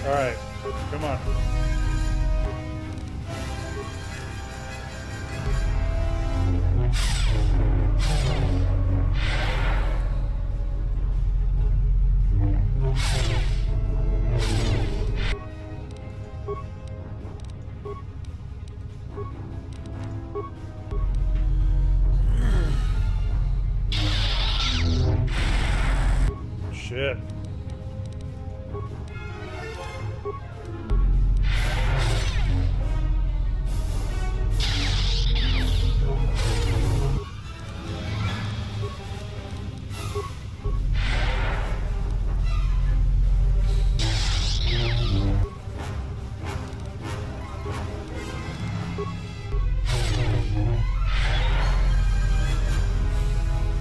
Alright, come on. Shit.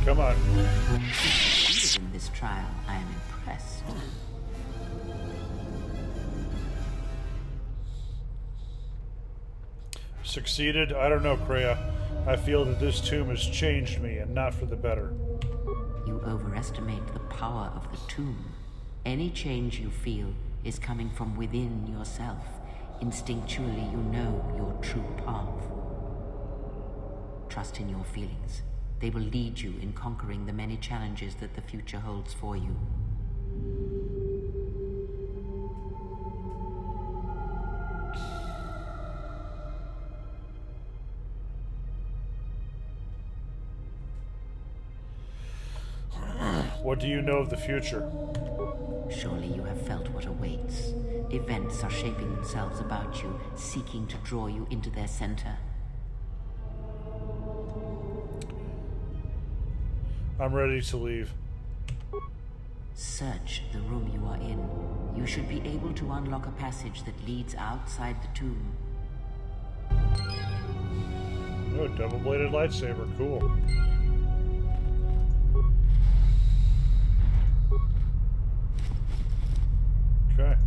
Come on.
In this trial, I am impressed.
Succeeded? I don't know, Kreia. I feel that this tomb has changed me, and not for the better.
You overestimate the power of the tomb. Any change you feel is coming from within yourself. Instinctually, you know your true path. Trust in your feelings. They will lead you in conquering the many challenges that the future holds for you.
What do you know of the future?
Surely you have felt what awaits. Events are shaping themselves about you, seeking to draw you into their center.
I'm ready to leave.
Search the room you are in. You should be able to unlock a passage that leads outside the tomb.
Oh, double-bladed lightsaber. Cool. Okay.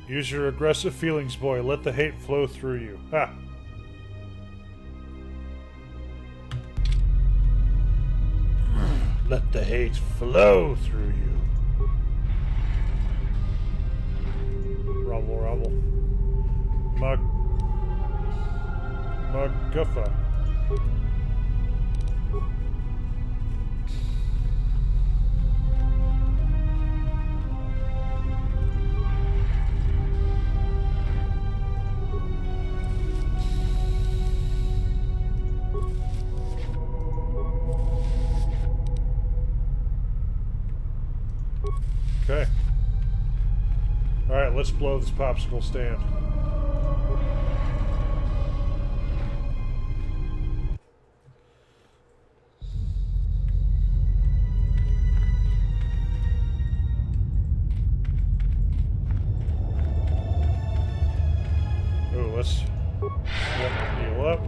Use your aggressive feelings, boy. Let the hate flow through you. Ha! Let the hate flow through you. Rumble, rumble. MacGuffa. Okay. Alright, let's blow this popsicle stand. Oh, let's heal up.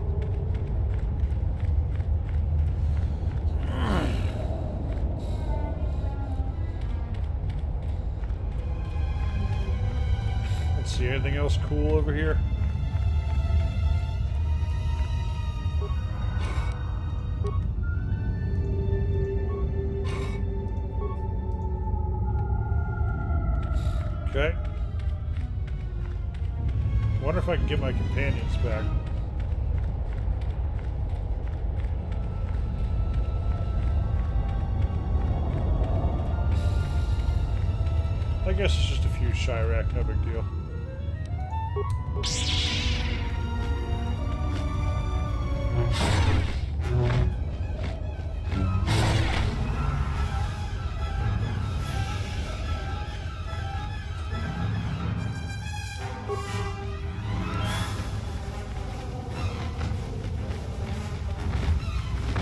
See anything else cool over here? Okay. Wonder if I can get my companions back. I guess it's just a few Chirac, no big deal.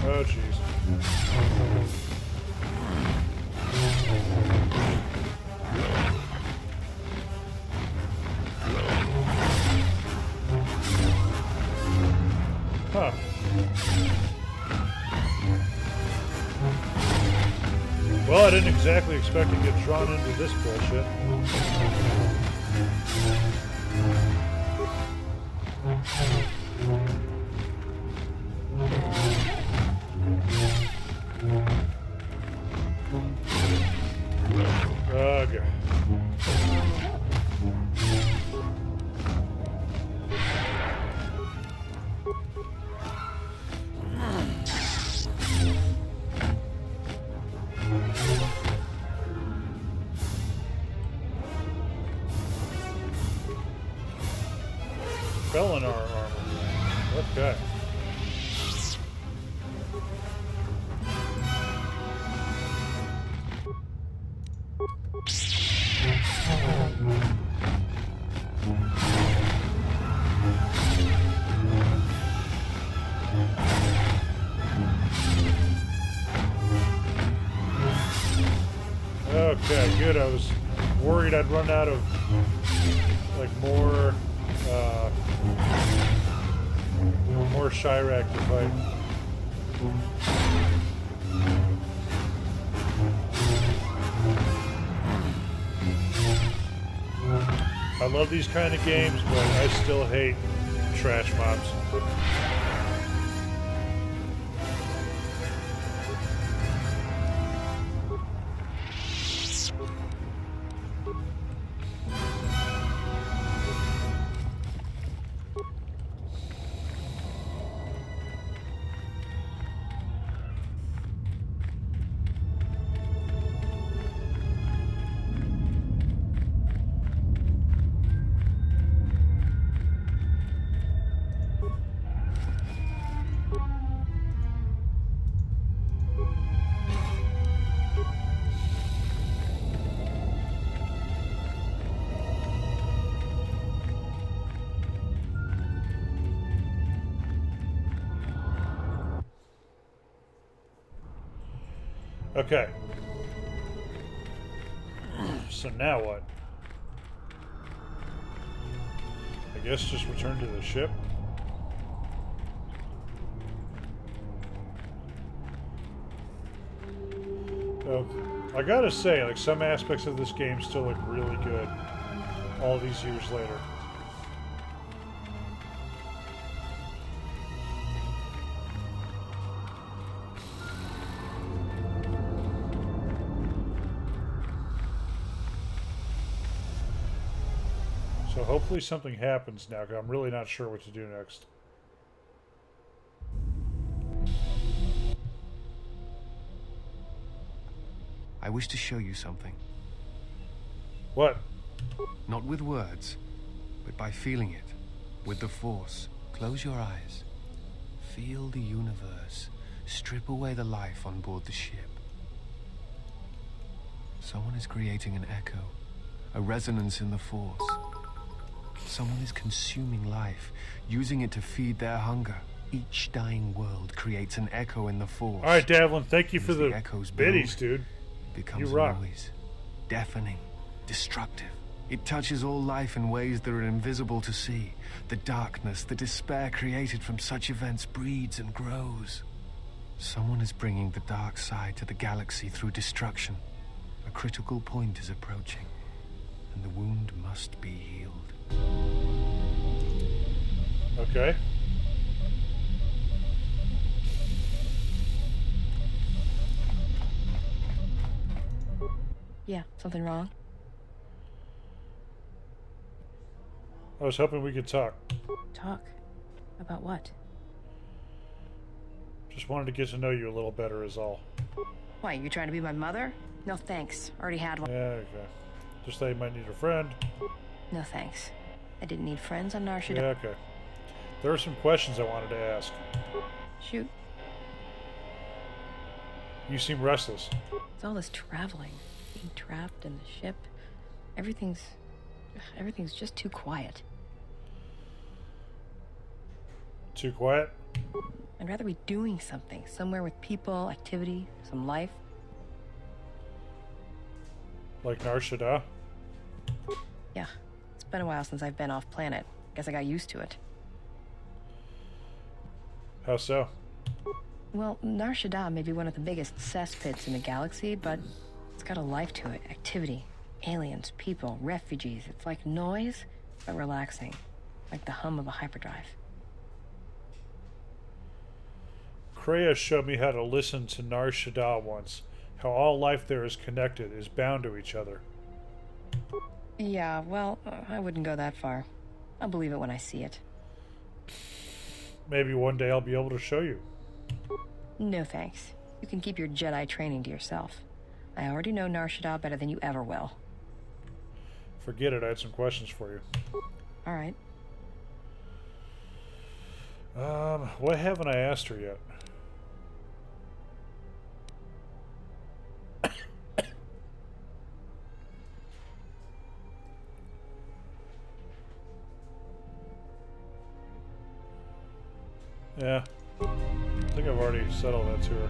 Oh, jeez. Huh. Well, I didn't exactly expect to get drawn into this bullshit. Ugh. Felon armor. Okay. Okay, good. I was worried I'd run out of like more Chirac to fight. love these kind of games, but I still hate trash mobs. Okay. So now what? I guess just return to the ship. Oh, I gotta say, like, some aspects of this game still look really good all these years later. So hopefully something happens now, because I'm really not sure what to do next.
I wish to show you something.
What?
Not with words, but by feeling it. With the Force. Close your eyes. Feel the universe. Strip away the life on board the ship. Someone is creating an echo. A resonance in the Force. Someone is consuming life, using it to feed their hunger. Each dying world creates an echo in the Force.
Alright, Davlin, thank you for the
echoes
biddies, dude.
Becomes
You rock.
a noise. Deafening. Destructive. It touches all life in ways that are invisible to see. The darkness, the despair created from such events breeds and grows. Someone is bringing the dark side to the galaxy through destruction. A critical point is approaching, and the wound must be healed.
Okay.
Yeah, something wrong?
I was hoping we could talk.
Talk? About what?
Just wanted to get to know you a little better is all.
Why, you trying to be my mother? No thanks. Already had one.
Yeah, okay. Just thought you might need a friend.
No thanks. I didn't need friends on Nar Shaddaa.
Yeah, okay. There are some questions I wanted to ask.
Shoot.
You seem restless.
It's all this traveling. Being trapped in the ship. Everything's just too quiet.
Too quiet?
I'd rather be doing something. Somewhere with people, activity, some life.
Like Nar Shaddaa?
Yeah. It's been a while since I've been off planet. Guess I got used to it.
How so?
Well, Nar Shaddaa may be one of the biggest cesspits in the galaxy, but it's got a life to it. Activity. Aliens, people, refugees. It's like noise, but relaxing. Like the hum of a hyperdrive.
Kreia showed me how to listen to Nar Shaddaa once. How all life there is connected, is bound to each other.
Yeah, well, I wouldn't go that far. I'll believe it when I see it.
Maybe one day I'll be able to show you.
No thanks. You can keep your Jedi training to yourself. I already know Nar Shaddaa better than you ever will.
Forget it, I had some questions for you.
Alright.
Why haven't I asked her yet? Yeah. I think I've already said all that to her.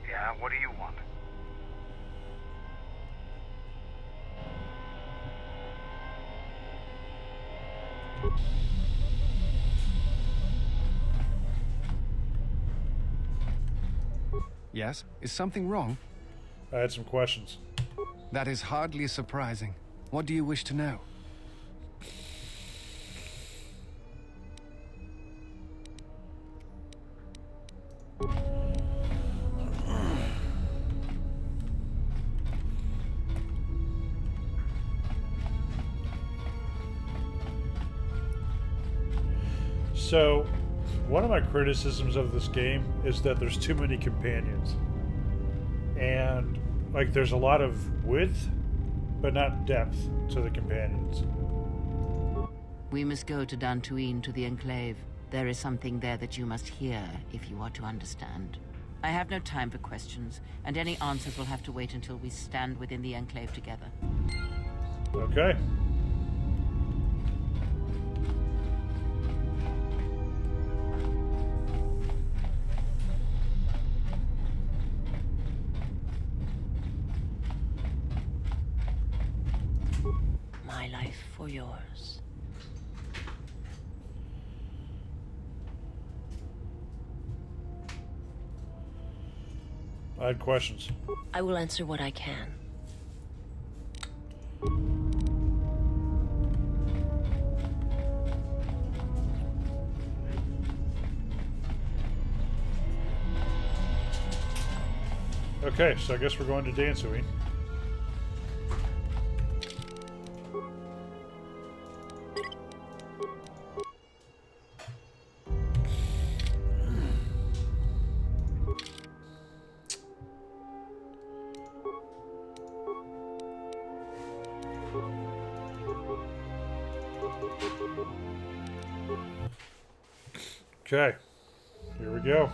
Yeah, what do you want?
Yes? Is something wrong?
I had some questions.
That is hardly surprising. What do you wish to know?
So, one of my criticisms of this game is that there's too many companions. And, like, there's a lot of width, but not depth to the companions.
We must go to Dantooine, to the Enclave. There is something there that you must hear if you are to understand. I have no time for questions, and any answers will have to wait until we stand within the Enclave together.
Okay.
My life for yours.
I had questions.
I will answer what I can.
Okay, so I guess we're going to Dantooine. Okay, here we go.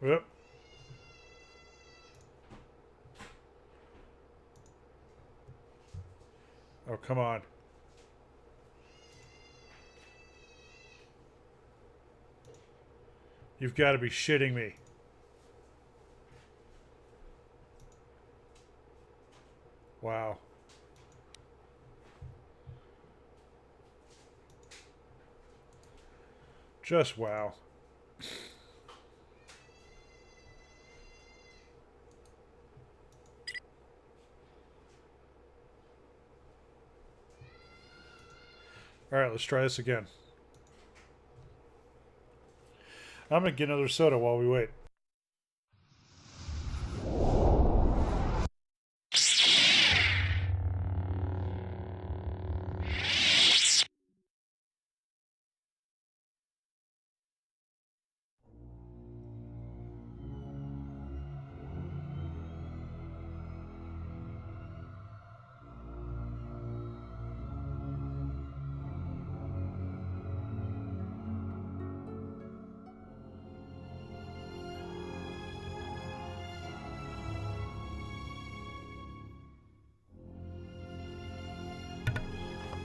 Yep. Oh, come on. You've got to be shitting me. Wow. Just wow. Alright, let's try this again. I'm going to get another soda while we wait.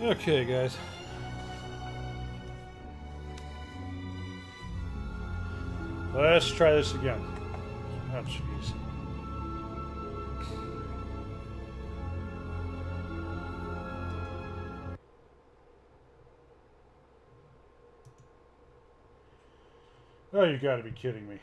Okay, guys. Let's try this again. Oh, jeez. Oh, you gotta be kidding me.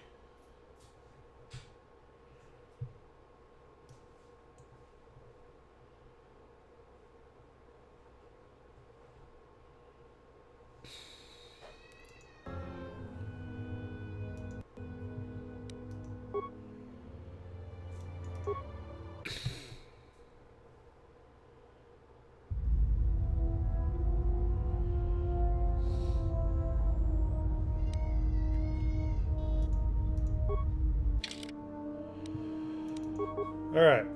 All right.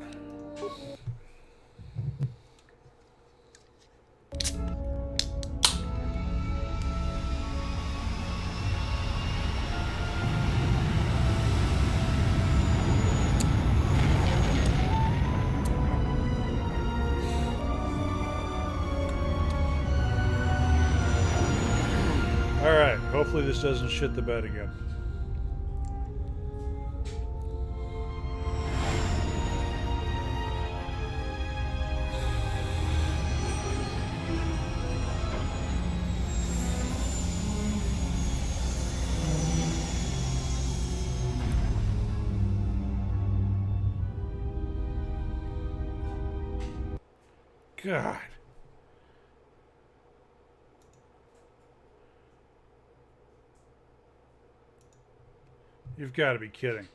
hopefully this doesn't shit the bed again. God. You've got to be kidding.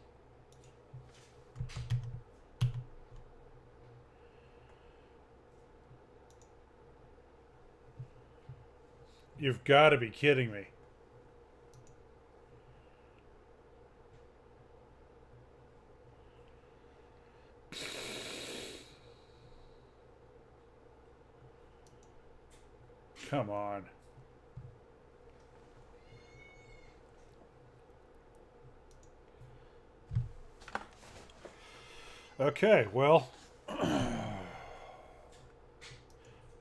You've got to be kidding me. Come on. Okay, well,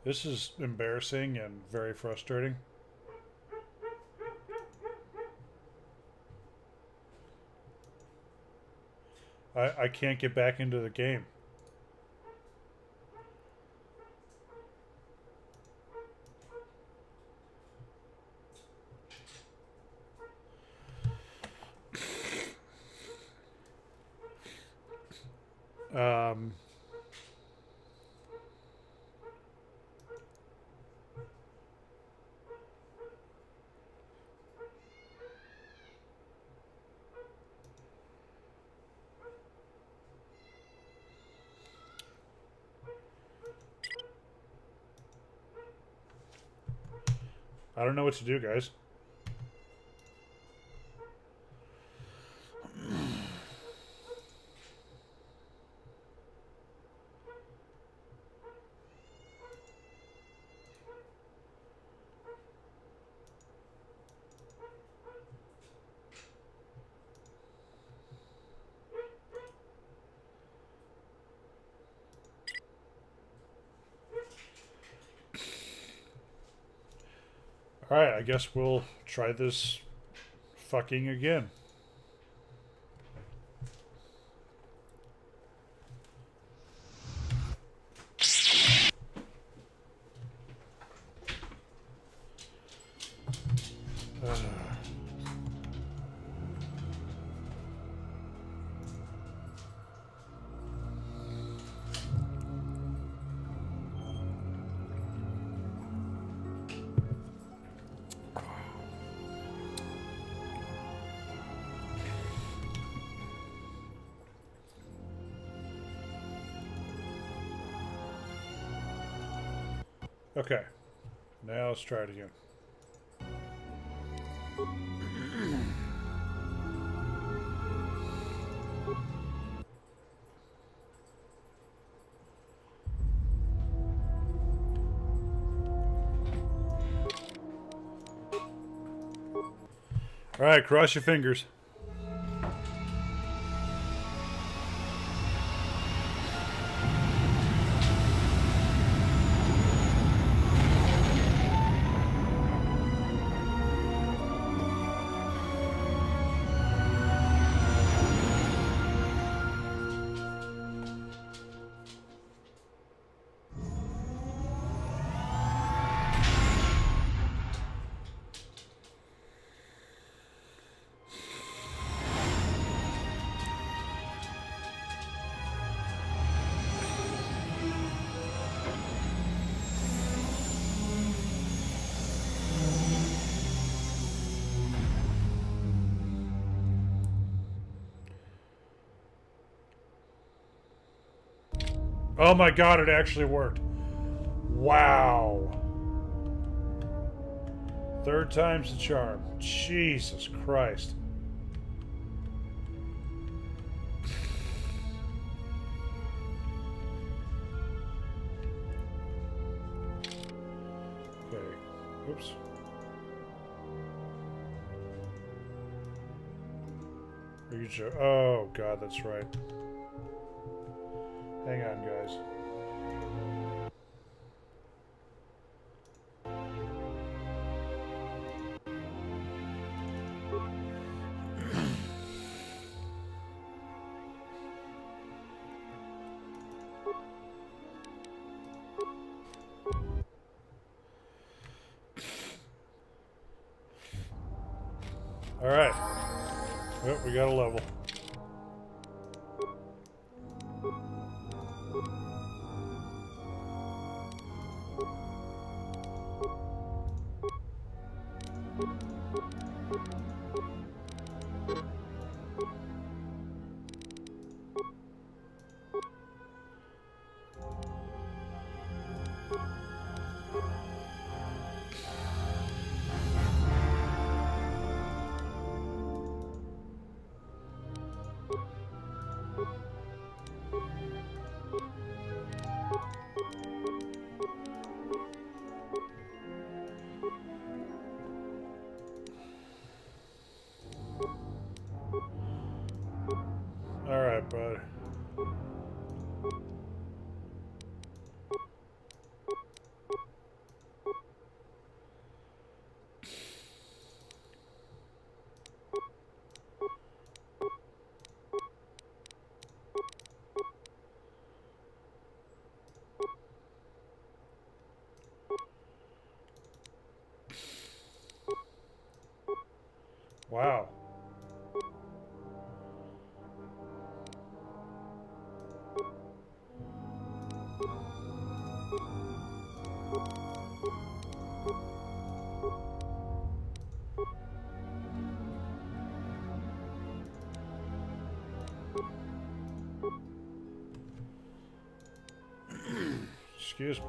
this is embarrassing and very frustrating. I can't get back into the game. I don't know what to do, guys. Alright, I guess we'll try this fucking again. Okay, now let's try it again. All right, cross your fingers. Oh my god, it actually worked. Wow. Third time's the charm. Jesus Christ. Okay. Oops. Are you sure? Oh god, that's right. Hang on, guys. Alright. Well, we got a level. Alright, bud. Wow. Excuse me.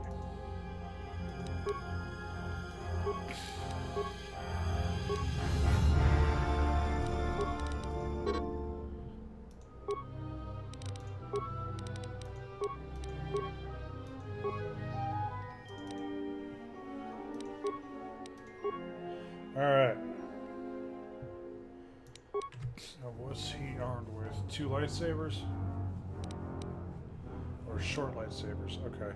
Alright. Now, what's he armed with? 2 lightsabers? Or short lightsabers? Okay.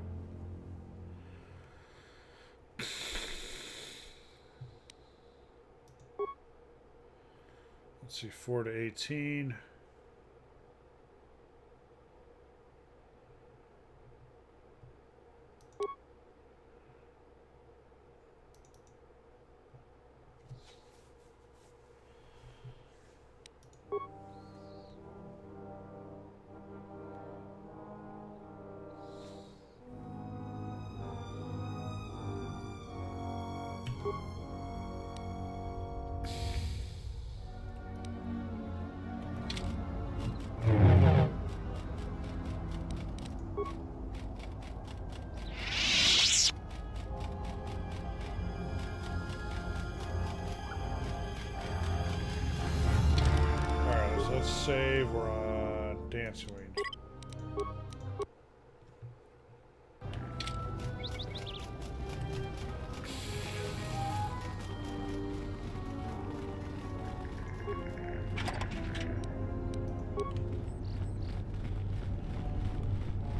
Let's see, 4 to 18. Let's save. We're on Dancing.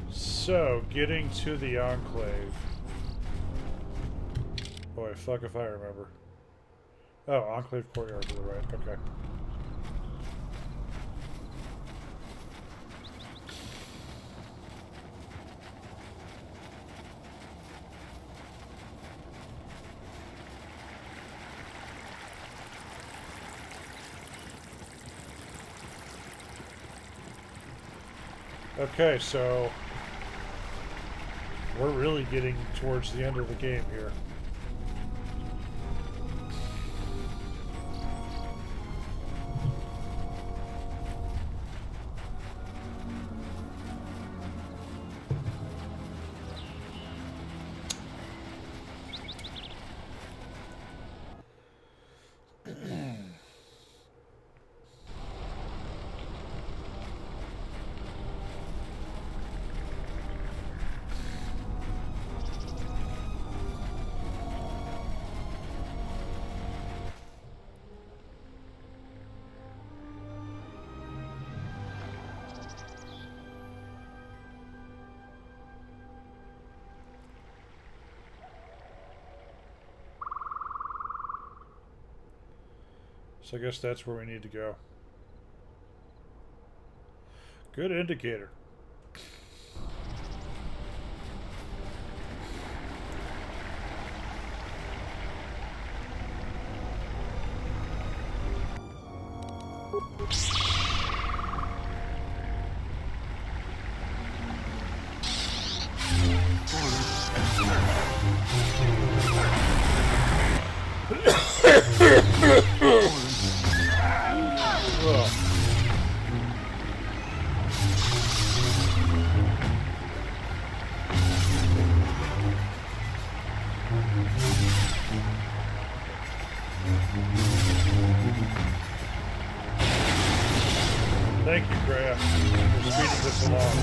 So, getting to the Enclave. Boy, fuck if I remember. Oh, Enclave Courtyard to the right. Okay. Okay, so we're really getting towards the end of the game here. So I guess that's where we need to go. Good indicator. Thank you, Graf, for speeding this along.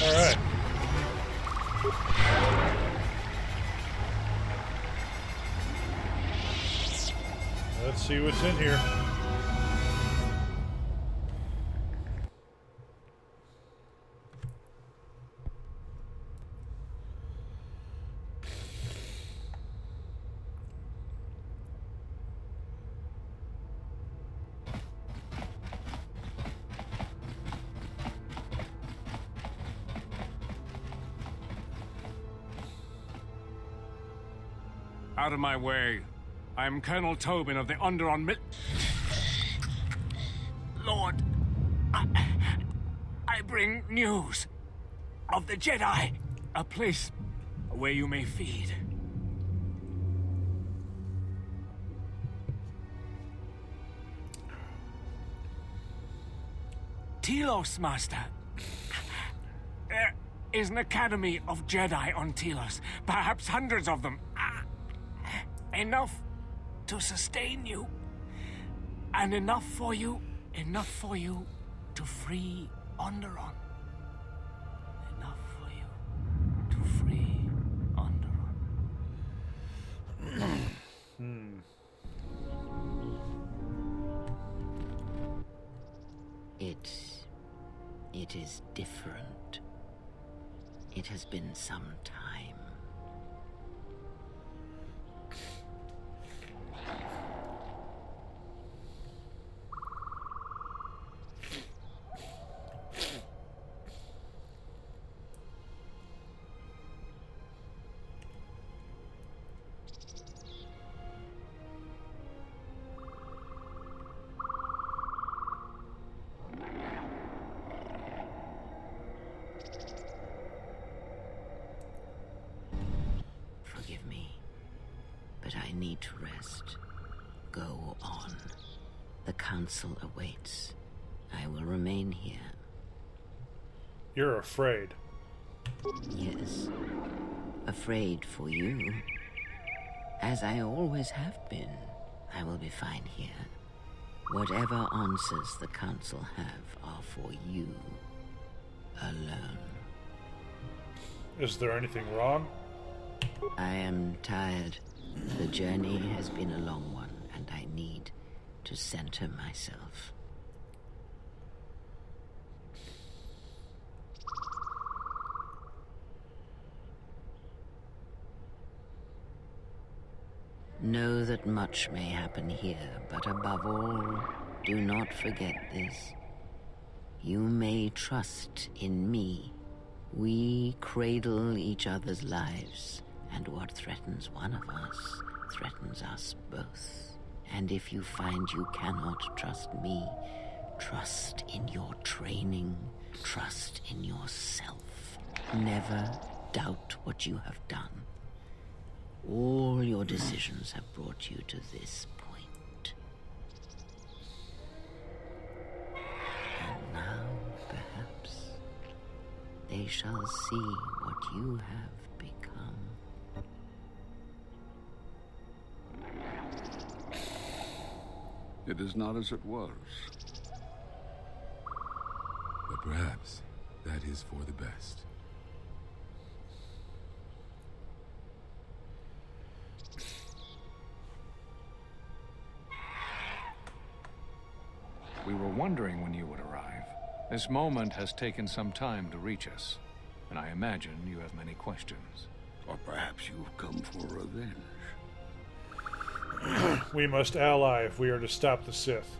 All right. Let's see what's in here.
Out of my way. I am Colonel Tobin of the Underon Lord, I bring news of the Jedi. A place where you may feed. Telos, Master. There is an academy of Jedi on Telos. Perhaps hundreds of them. Enough to sustain you. And enough for you to free Onderon. Enough for you to free Onderon.
It is different. It has been some time. Forgive me, but I need to rest. Go on. The council awaits. I will remain here.
You're afraid.
Yes. Afraid for you. As I always have been. I will be fine here. Whatever answers the council have are for you. Alone.
Is there anything wrong?
I am tired. The journey has been a long one, and I need to center myself. Know that much may happen here, but above all, do not forget this. You may trust in me. We cradle each other's lives, and what threatens one of us threatens us both. And if you find you cannot trust me, trust in your training, trust in yourself. Never doubt what you have done. All your decisions have brought you to this point. And now, perhaps, they shall see what you have become.
It is not as it was. But perhaps that is for the best.
We were wondering when you would arrive. This moment has taken some time to reach us, and I imagine you have many questions.
Or perhaps you've come for revenge.
We must ally if we are to stop the Sith.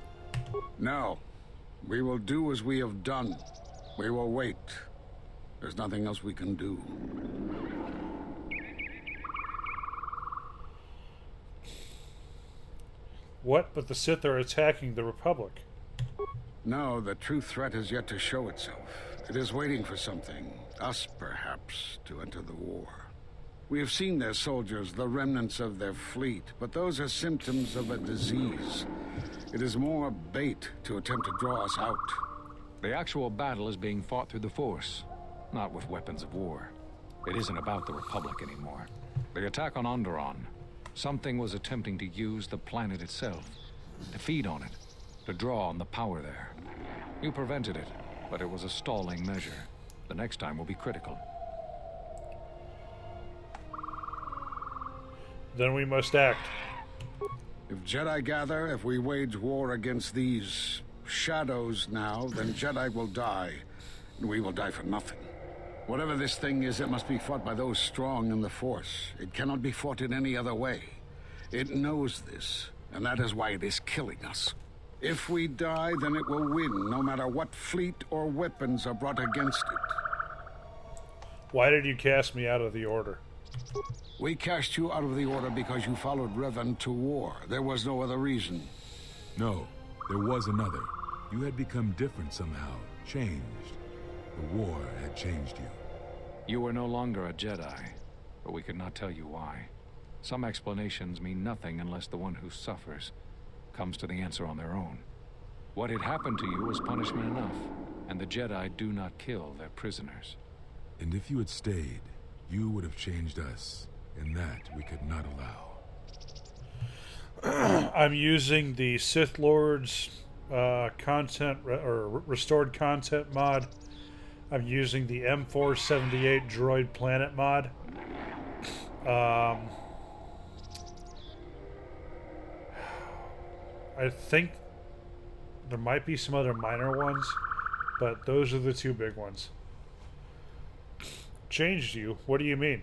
No. We will do as we have done. We will wait. There's nothing else we can do.
What? But the Sith are attacking the Republic.
No, the true threat has yet to show itself. It is waiting for something, us perhaps, to enter the war. We have seen their soldiers, the remnants of their fleet, but those are symptoms of a disease. It is more bait to attempt to draw us out.
The actual battle is being fought through the Force, not with weapons of war. It isn't about the Republic anymore. The attack on Onderon, something was attempting to use the planet itself, to feed on it, to draw on the power there. You prevented it, but it was a stalling measure. The next time will be critical.
Then we must act.
If Jedi gather, if we wage war against these shadows now, then Jedi will die, and we will die for nothing. Whatever this thing is, it must be fought by those strong in the Force. It cannot be fought in any other way. It knows this, and that is why it is killing us. If we die, then it will win, no matter what fleet or weapons are brought against it.
Why did you cast me out of the Order?
We cast you out of the Order because you followed Revan to war. There was no other reason.
No, there was another. You had become different somehow, changed. The war had changed you.
You were no longer a Jedi, but we could not tell you why. Some explanations mean nothing unless the one who suffers comes to the answer on their own. What had happened to you was punishment enough, and the Jedi do not kill their prisoners.
And if you had stayed, you would have changed us, and that we could not allow.
I'm using the Sith Lord's restored content mod. I'm using the M478 Droid Planet mod. I think there might be some other minor ones, but those are the two big ones. Changed you? What do you mean?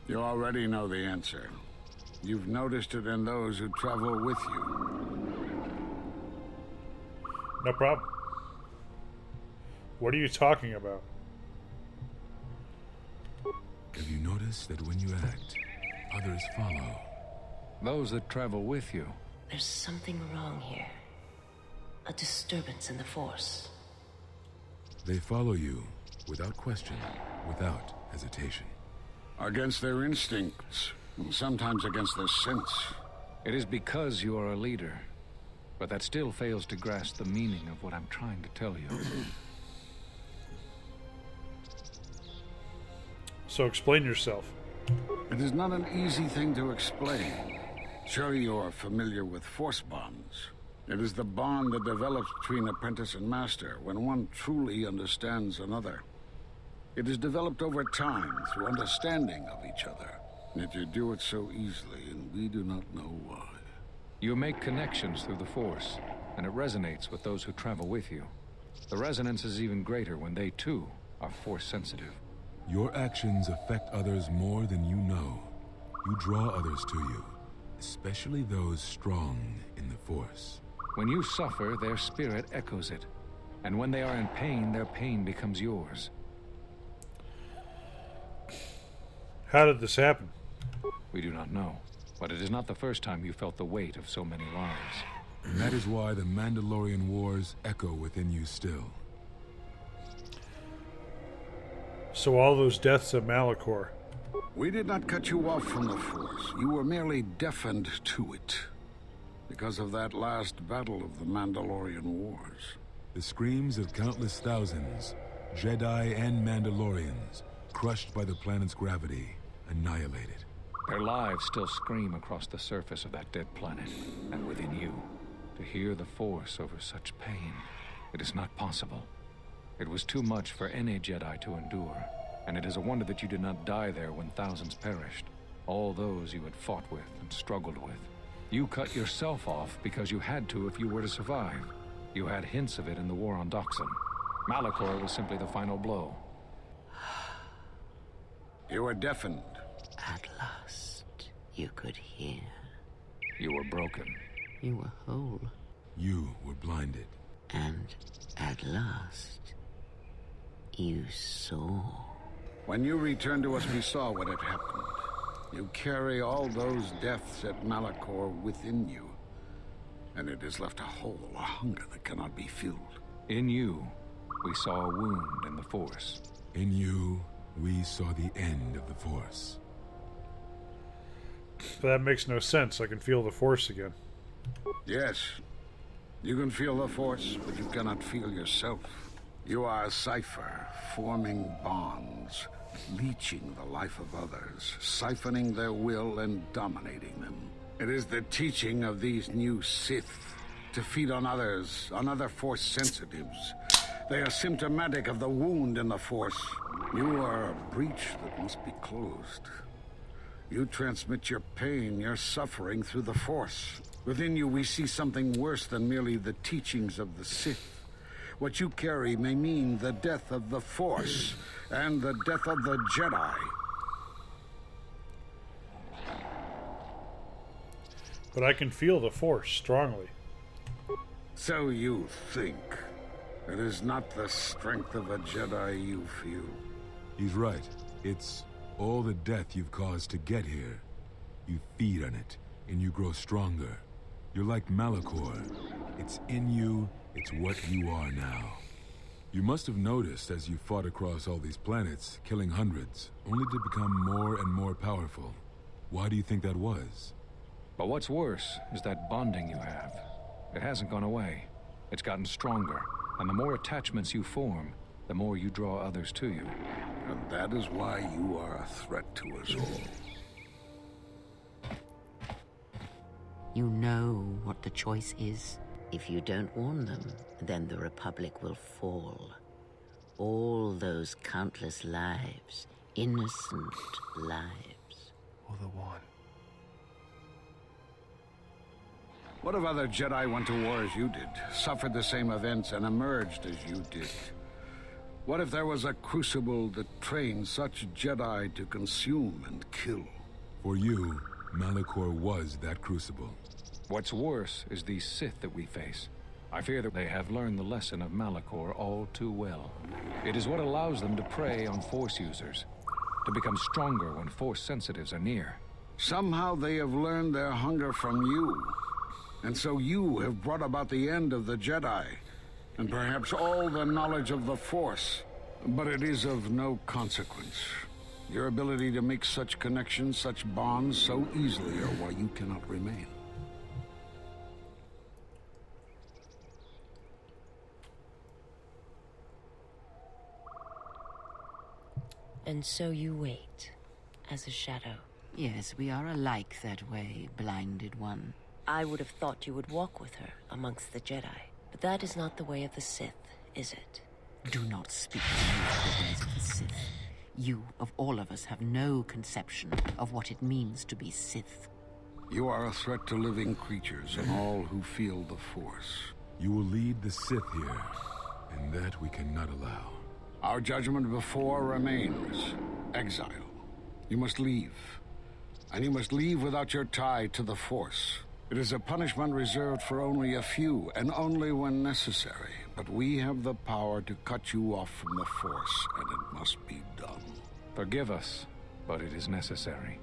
You already know the answer. You've noticed it in those who travel with you.
No problem. What are you talking about?
Have you noticed that when you act, others follow?
Those that travel with you.
There's something wrong here. A disturbance in the Force.
They follow you, without question, without hesitation.
Against their instincts, and sometimes against their sense.
It is because you are a leader, but that still fails to grasp the meaning of what I'm trying to tell you.
So explain yourself.
It is not an easy thing to explain. Sure, you are familiar with Force bonds. It is the bond that develops between apprentice and master when one truly understands another. It is developed over time through understanding of each other. Yet you do it so easily, and we do not know why.
You make connections through the Force, and it resonates with those who travel with you. The resonance is even greater when they, too, are Force sensitive.
Your actions affect others more than you know. You draw others to you, especially those strong in the Force.
When you suffer, their spirit echoes it. And when they are in pain, their pain becomes yours.
How did this happen?
We do not know, but it is not the first time you felt the weight of so many lives.
And that is why the Mandalorian Wars echo within you still.
So all those deaths of Malachor.
We did not cut you off from the Force. You were merely deafened to it. Because of that last battle of the Mandalorian Wars.
The screams of countless thousands, Jedi and Mandalorians, crushed by the planet's gravity, annihilated.
Their lives still scream across the surface of that dead planet, and within you. To hear the Force over such pain, it is not possible. It was too much for any Jedi to endure, and it is a wonder that you did not die there when thousands perished. All those you had fought with and struggled with. You cut yourself off because you had to if you were to survive. You had hints of it in the war on Doxon. Malachor was simply the final blow.
You were deafened.
At last, you could hear.
You were broken.
You were whole.
You were blinded.
And at last, you saw.
When you returned to us, we saw what had happened. You carry all those deaths at Malachor within you. And it has left a hole, a hunger that cannot be filled.
In you, we saw a wound in the Force.
In you, we saw the end of the Force.
But that makes no sense. I can feel the Force again.
Yes. You can feel the Force, but you cannot feel yourself. You are a cipher, forming bonds, leeching the life of others, siphoning their will and dominating them. It is the teaching of these new Sith to feed on others, on other Force sensitives. They are symptomatic of the wound in the Force. You are a breach that must be closed. You transmit your pain, your suffering through the Force. Within you, we see something worse than merely the teachings of the Sith. What you carry may mean the death of the Force and the death of the Jedi.
But I can feel the Force strongly.
So you think. It is not the strength of a Jedi you feel.
He's right. It's all the death you've caused to get here. You feed on it, and you grow stronger. You're like Malachor. It's in you, it's what you are now. You must have noticed as you fought across all these planets, killing hundreds, only to become more and more powerful. Why do you think that was?
But what's worse is that bonding you have. It hasn't gone away. It's gotten stronger, and the more attachments you form, the more you draw others to you.
And that is why you are a threat to us all.
You know what the choice is. If you don't warn them, then the Republic will fall. All those countless lives, innocent lives.
Or the one.
What if other Jedi went to war as you did, suffered the same events, and emerged as you did? What if there was a crucible that trained such Jedi to consume and kill?
For you, Malachor was that crucible.
What's worse is these Sith that we face. I fear that they have learned the lesson of Malachor all too well. It is what allows them to prey on Force users, to become stronger when Force sensitives are near.
Somehow they have learned their hunger from you. And so you have brought about the end of the Jedi, and perhaps all the knowledge of the Force. But it is of no consequence. Your ability to make such connections, such bonds so easily are why you cannot remain.
And so you wait, as a shadow.
Yes, we are alike that way, blinded one.
I would have thought you would walk with her amongst the Jedi. But that is not the way of the Sith, is it?
Do not speak to me of the ways of the Sith. You, of all of us, have no conception of what it means to be Sith.
You are a threat to living creatures and all who feel the Force.
You will lead the Sith here, and that we cannot allow.
Our judgment before remains. Exile. You must leave. And you must leave without your tie to the Force. It is a punishment reserved for only a few, and only when necessary. But we have the power to cut you off from the Force, and it must be done.
Forgive us, but it is necessary.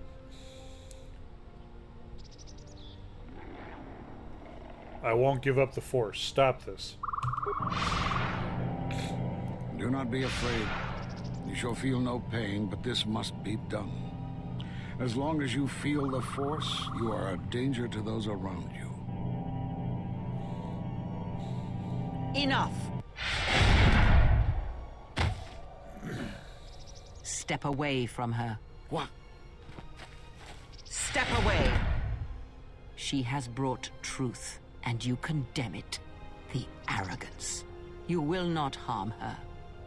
I won't give up the Force. Stop this.
Do not be afraid. You shall feel no pain, but this must be done. As long as you feel the Force, you are a danger to those around you.
Enough! Step away from her.
What?
Step away! She has brought truth, and you condemn it. The arrogance. You will not harm her.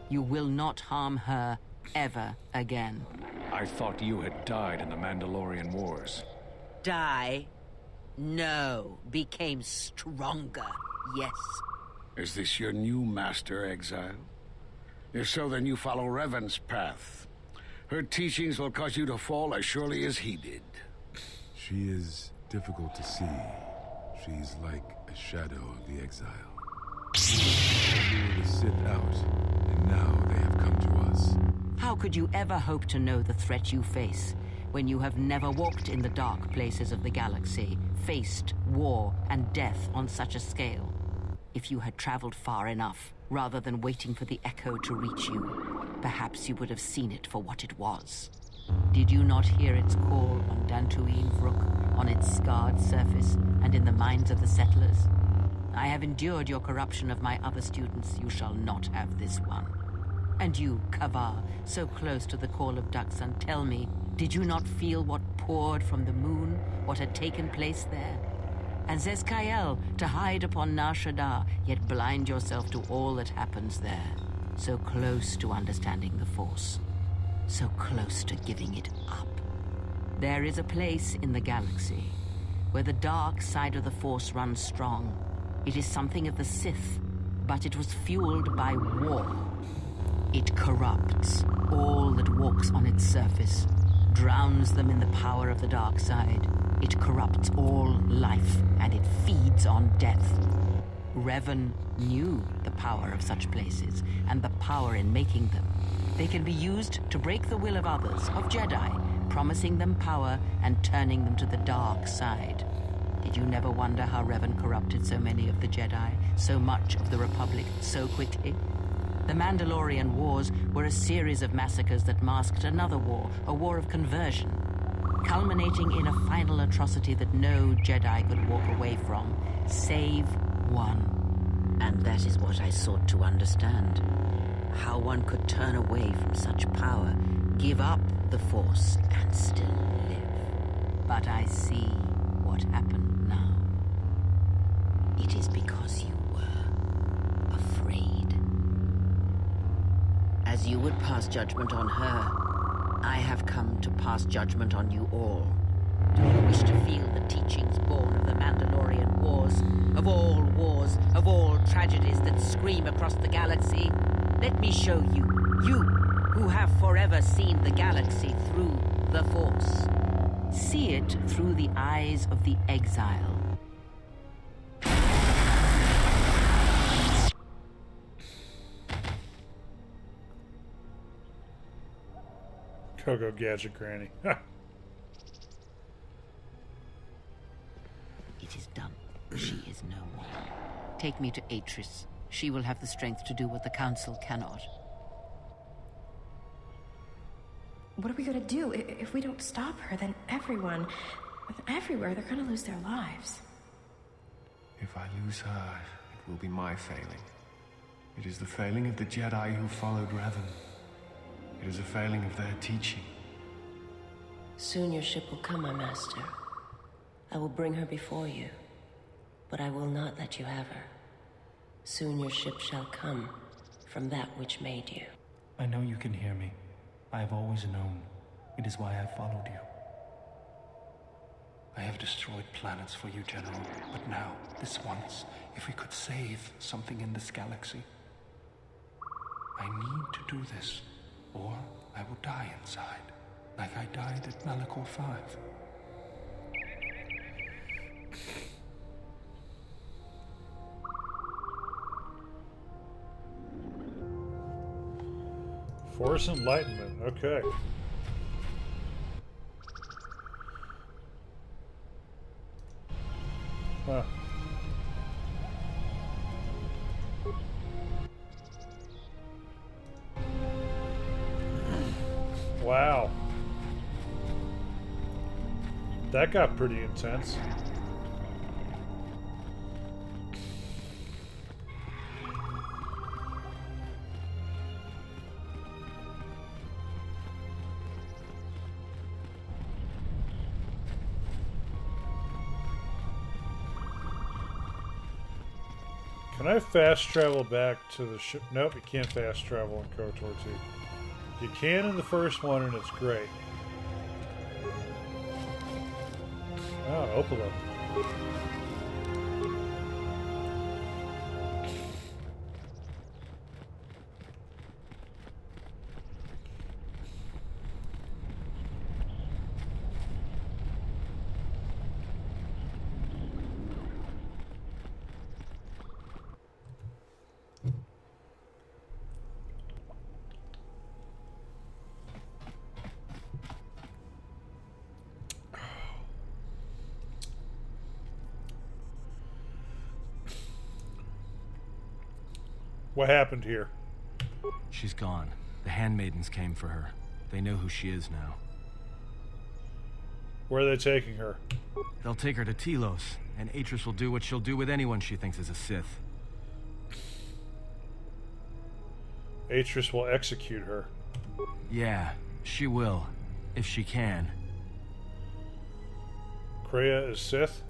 You will not harm her ever again.
I thought you had died in the Mandalorian Wars.
Die? No. Became stronger. Yes.
Is this your new master, Exile? If so, then you follow Revan's path. Her teachings will cause you to fall as surely as he did.
She is difficult to see. She's like a shadow of the exile. They lure the Sith out, and now they have come to us.
How could you ever hope to know the threat you face when you have never walked in the dark places of the galaxy, faced war and death on such a scale? If you had traveled far enough, rather than waiting for the echo to reach you, perhaps you would have seen it for what it was. Did you not hear its call on Dantooine Vrook, on its scarred surface, and in the minds of the settlers? I have endured your corruption of my other students. You shall not have this one. And you, Kavar, so close to the call of Duxan, tell me, did you not feel what poured from the moon, what had taken place there? And Zezkael, to hide upon Nar Shaddaa, yet blind yourself to all that happens there. So close to understanding the Force. So close to giving it up. There is a place in the galaxy where the dark side of the Force runs strong. It is something of the Sith, but it was fueled by war. It corrupts all that walks on its surface, drowns them in the power of the dark side. It corrupts all life, and it feeds on death. Revan knew the power of such places, and the power in making them. They can be used to break the will of others, of Jedi, promising them power and turning them to the dark side. Did you never wonder how Revan corrupted so many of the Jedi, so much of the Republic, so quickly? The Mandalorian Wars were a series of massacres that masked another war, a war of conversion, culminating in a final atrocity that no Jedi could walk away from, save one. And that is what I sought to understand. How one could turn away from such power, give up the Force, and still live. But I see what happened now. It is because you were afraid. As you would pass judgment on her, I have come to pass judgment on you all. Do you wish to feel the teachings born of the Mandalorian Wars, of all tragedies that scream across the galaxy? Let me show you, you who have forever seen the galaxy through the Force. See it through the eyes of the exile.
Go Gadget Granny.
It is done. She is no more. Take me to Atris. She will have the strength to do what the Council cannot.
What are we gonna do? If we don't stop her, then everyone, everywhere, they're gonna lose their lives.
If I lose her, it will be my failing. It is the failing of the Jedi who followed Revan. It is a failing of their teaching.
Soon your ship will come, my master. I will bring her before you, but I will not let you have her. Soon your ship shall come from that which made you.
I know you can hear me. I have always known. It is why I have followed you. I have destroyed planets for you, General, but now, this once, if we could save something in this galaxy. I need to do this, or I will die inside, like I died at Malachor 5.
Force Enlightenment, okay. Huh. Wow. That got pretty intense. Can I fast travel back to the ship? Nope, you can't fast travel in KOTOR 2. You can in the first one, and it's great. Oh, Opala. What happened here?
She's gone. The handmaidens came for her. They know who she is now.
Where are they taking her?
They'll take her to Telos, and Atris will do what she'll do with anyone she thinks is a Sith.
Atris will execute her.
Yeah, she will. If she can.
Kreia is Sith?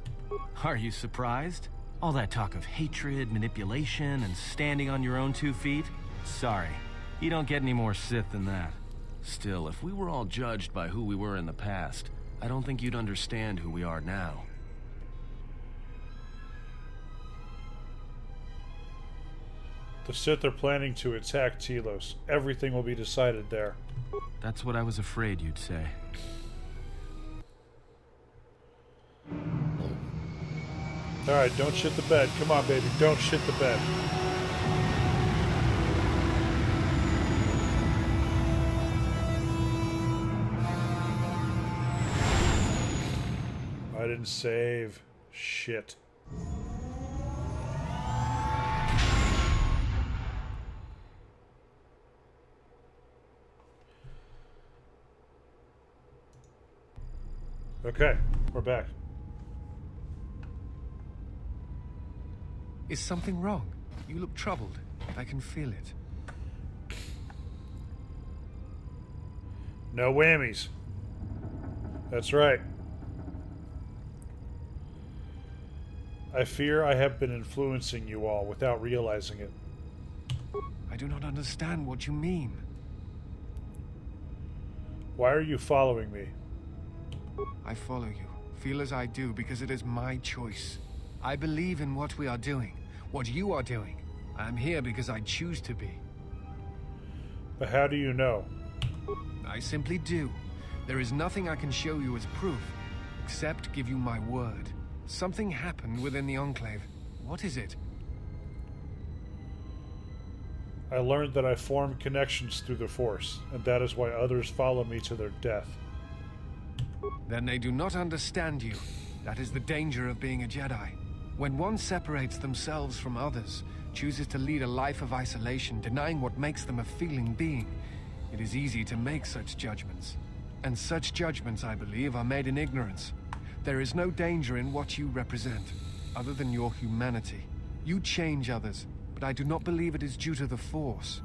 Are you surprised? All that talk of hatred, manipulation, and standing on your own 2 feet? Sorry, you don't get any more Sith than that. Still, if we were all judged by who we were in the past, I don't think you'd understand who we are now.
The Sith are planning to attack Telos. Everything will be decided there.
That's what I was afraid you'd say.
Alright, don't shit the bed. Come on, baby. Don't shit the bed. I didn't save. Shit. Okay, we're back.
Is something wrong? You look troubled. I can feel it.
No whammies. That's right. I fear I have been influencing you all without realizing it.
I do not understand what you mean.
Why are you following me?
I follow you, feel as I do, because it is my choice. I believe in what we are doing, what you are doing. I am here because I choose to be.
But how do you know?
I simply do. There is nothing I can show you as proof, except give you my word. Something happened within the Enclave. What is it?
I learned that I formed connections through the Force, and that is why others follow me to their death.
Then they do not understand you. That is the danger of being a Jedi. When one separates themselves from others, chooses to lead a life of isolation, denying what makes them a feeling being, it is easy to make such judgments. And such judgments, I believe, are made in ignorance. There is no danger in what you represent, other than your humanity. You change others, but I do not believe it is due to the Force.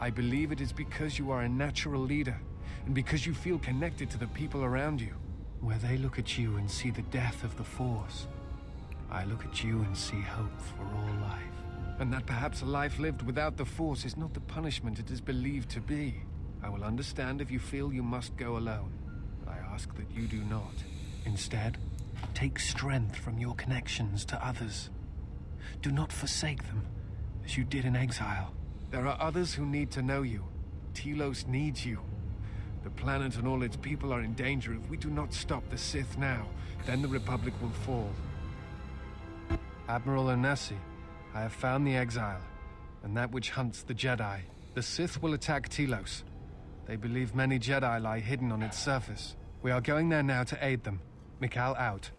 I believe it is because you are a natural leader, and because you feel connected to the people around you. Where they look at you and see the death of the Force, I look at you and see hope for all life. And that perhaps a life lived without the Force is not the punishment it is believed to be. I will understand if you feel you must go alone, but I ask that you do not. Instead, take strength from your connections to others. Do not forsake them, as you did in exile. There are others who need to know you. Telos needs you. The planet and all its people are in danger. If we do not stop the Sith now, then the Republic will fall. Admiral Onasi, I have found the exile, and that which hunts the Jedi. The Sith will attack Telos. They believe many Jedi lie hidden on its surface. We are going there now to aid them. Mikal out.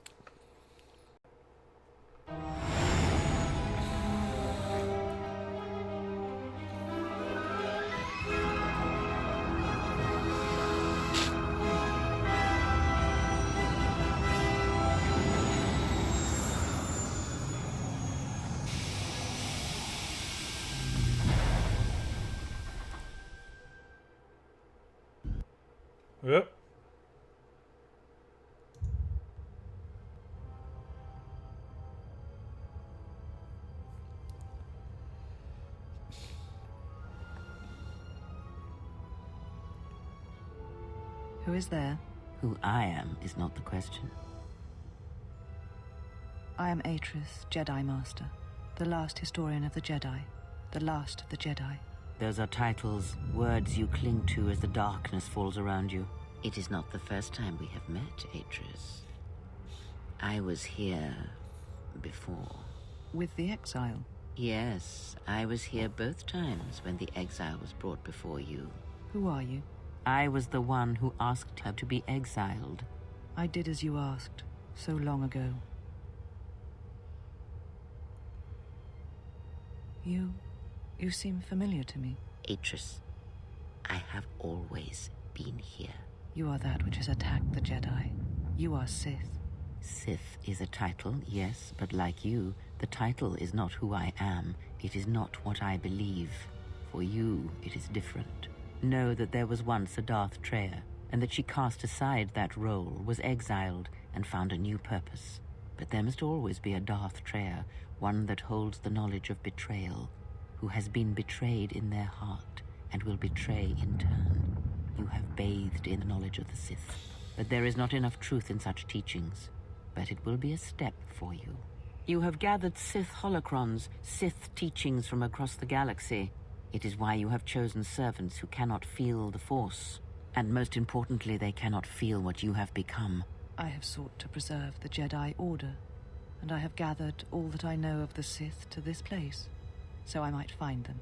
Yep.
Who is there?
Who I am is not the question.
I am Atris, Jedi Master, the last historian of the Jedi, the last of the Jedi.
Those are titles, words you cling to as the darkness falls around you. It is not the first time we have met, Atris. I was here before.
With the exile?
Yes, I was here both times when the exile was brought before you.
Who are you?
I was the one who asked her to be exiled.
I did as you asked, so long ago. You You seem familiar to me.
Atris, I have always been here.
You are that which has attacked the Jedi. You are Sith.
Sith is a title, yes, but like you, the title is not who I am. It is not what I believe. For you, it is different. Know that there was once a Darth Treya, and that she cast aside that role, was exiled, and found a new purpose. But there must always be a Darth Treya, one that holds the knowledge of betrayal, who has been betrayed in their heart, and will betray in turn. You have bathed in the knowledge of the Sith, but there is not enough truth in such teachings. But it will be a step for you. You have gathered Sith holocrons, Sith teachings from across the galaxy. It is why you have chosen servants who cannot feel the Force. And most importantly, they cannot feel what you have become.
I have sought to preserve the Jedi Order, and I have gathered all that I know of the Sith to this place, so I might find them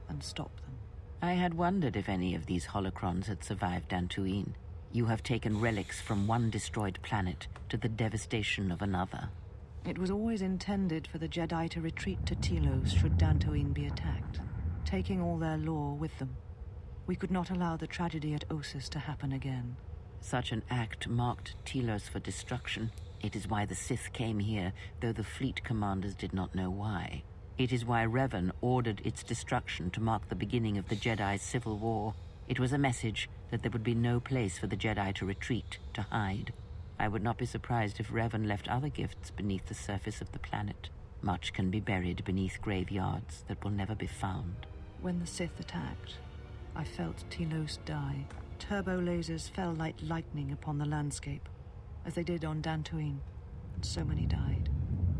and stop them.
I had wondered if any of these holocrons had survived Dantooine. You have taken relics from one destroyed planet to the devastation of another.
It was always intended for the Jedi to retreat to Telos should Dantooine be attacked, taking all their lore with them. We could not allow the tragedy at Ossus to happen again.
Such an act marked Telos for destruction. It is why the Sith came here, though the fleet commanders did not know why. It is why Revan ordered its destruction to mark the beginning of the Jedi's civil war. It was a message that there would be no place for the Jedi to retreat, to hide. I would not be surprised if Revan left other gifts beneath the surface of the planet. Much can be buried beneath graveyards that will never be found.
When the Sith attacked, I felt Telos die. Turbo lasers fell like lightning upon the landscape, as they did on Dantooine. And so many died.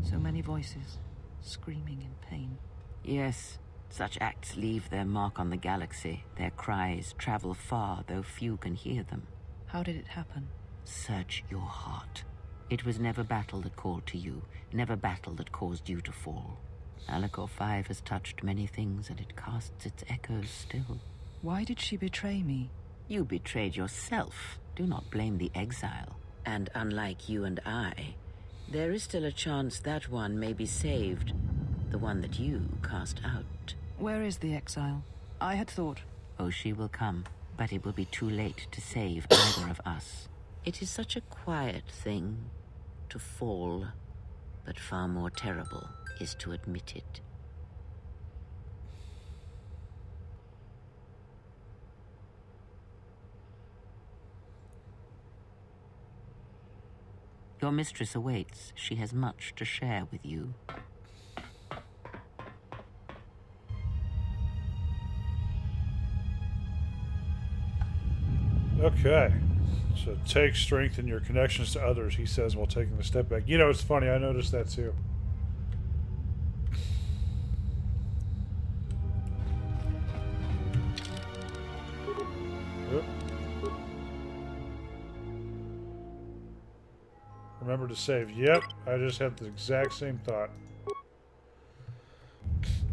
So many voices, screaming in pain.
Yes. Such acts leave their mark on the galaxy. Their cries travel far, though few can hear them.
How did it happen?
Search your heart. It was never battle that called to you, never battle that caused you to fall. Alacor 5 has touched many things, and it casts its echoes still.
Why did she betray me?
You betrayed yourself. Do not blame the exile. And unlike you and I, there is still a chance that one may be saved. The one that you cast out.
Where is the exile? I had thought...
Oh, she will come, but it will be too late to save either of us. It is such a quiet thing to fall, but far more terrible is to admit it. Your mistress awaits. She has much to share with you.
Okay. So take strength in your connections to others, he says while taking a step back. You know, it's funny, I noticed that too. Oop. Remember to save. Yep, I just had the exact same thought.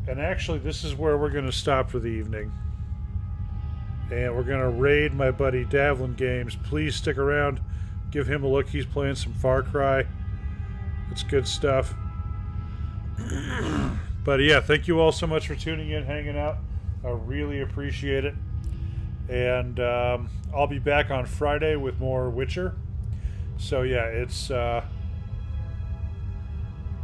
And actually, this is where we're going to stop for the evening. And we're going to raid my buddy Davlin Games. Please stick around. Give him a look. He's playing some Far Cry. It's good stuff. But yeah, thank you all so much for tuning in, hanging out. I really appreciate it. And I'll be back on Friday with more Witcher. So yeah, it's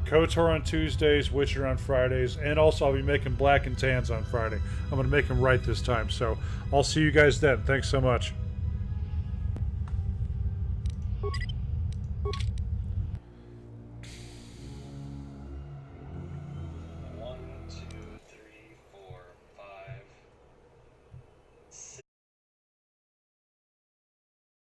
KOTOR on Tuesdays, Witcher on Fridays, and also I'll be making black and tans on Friday. I'm going to make them right this time, so I'll see you guys then. Thanks so much.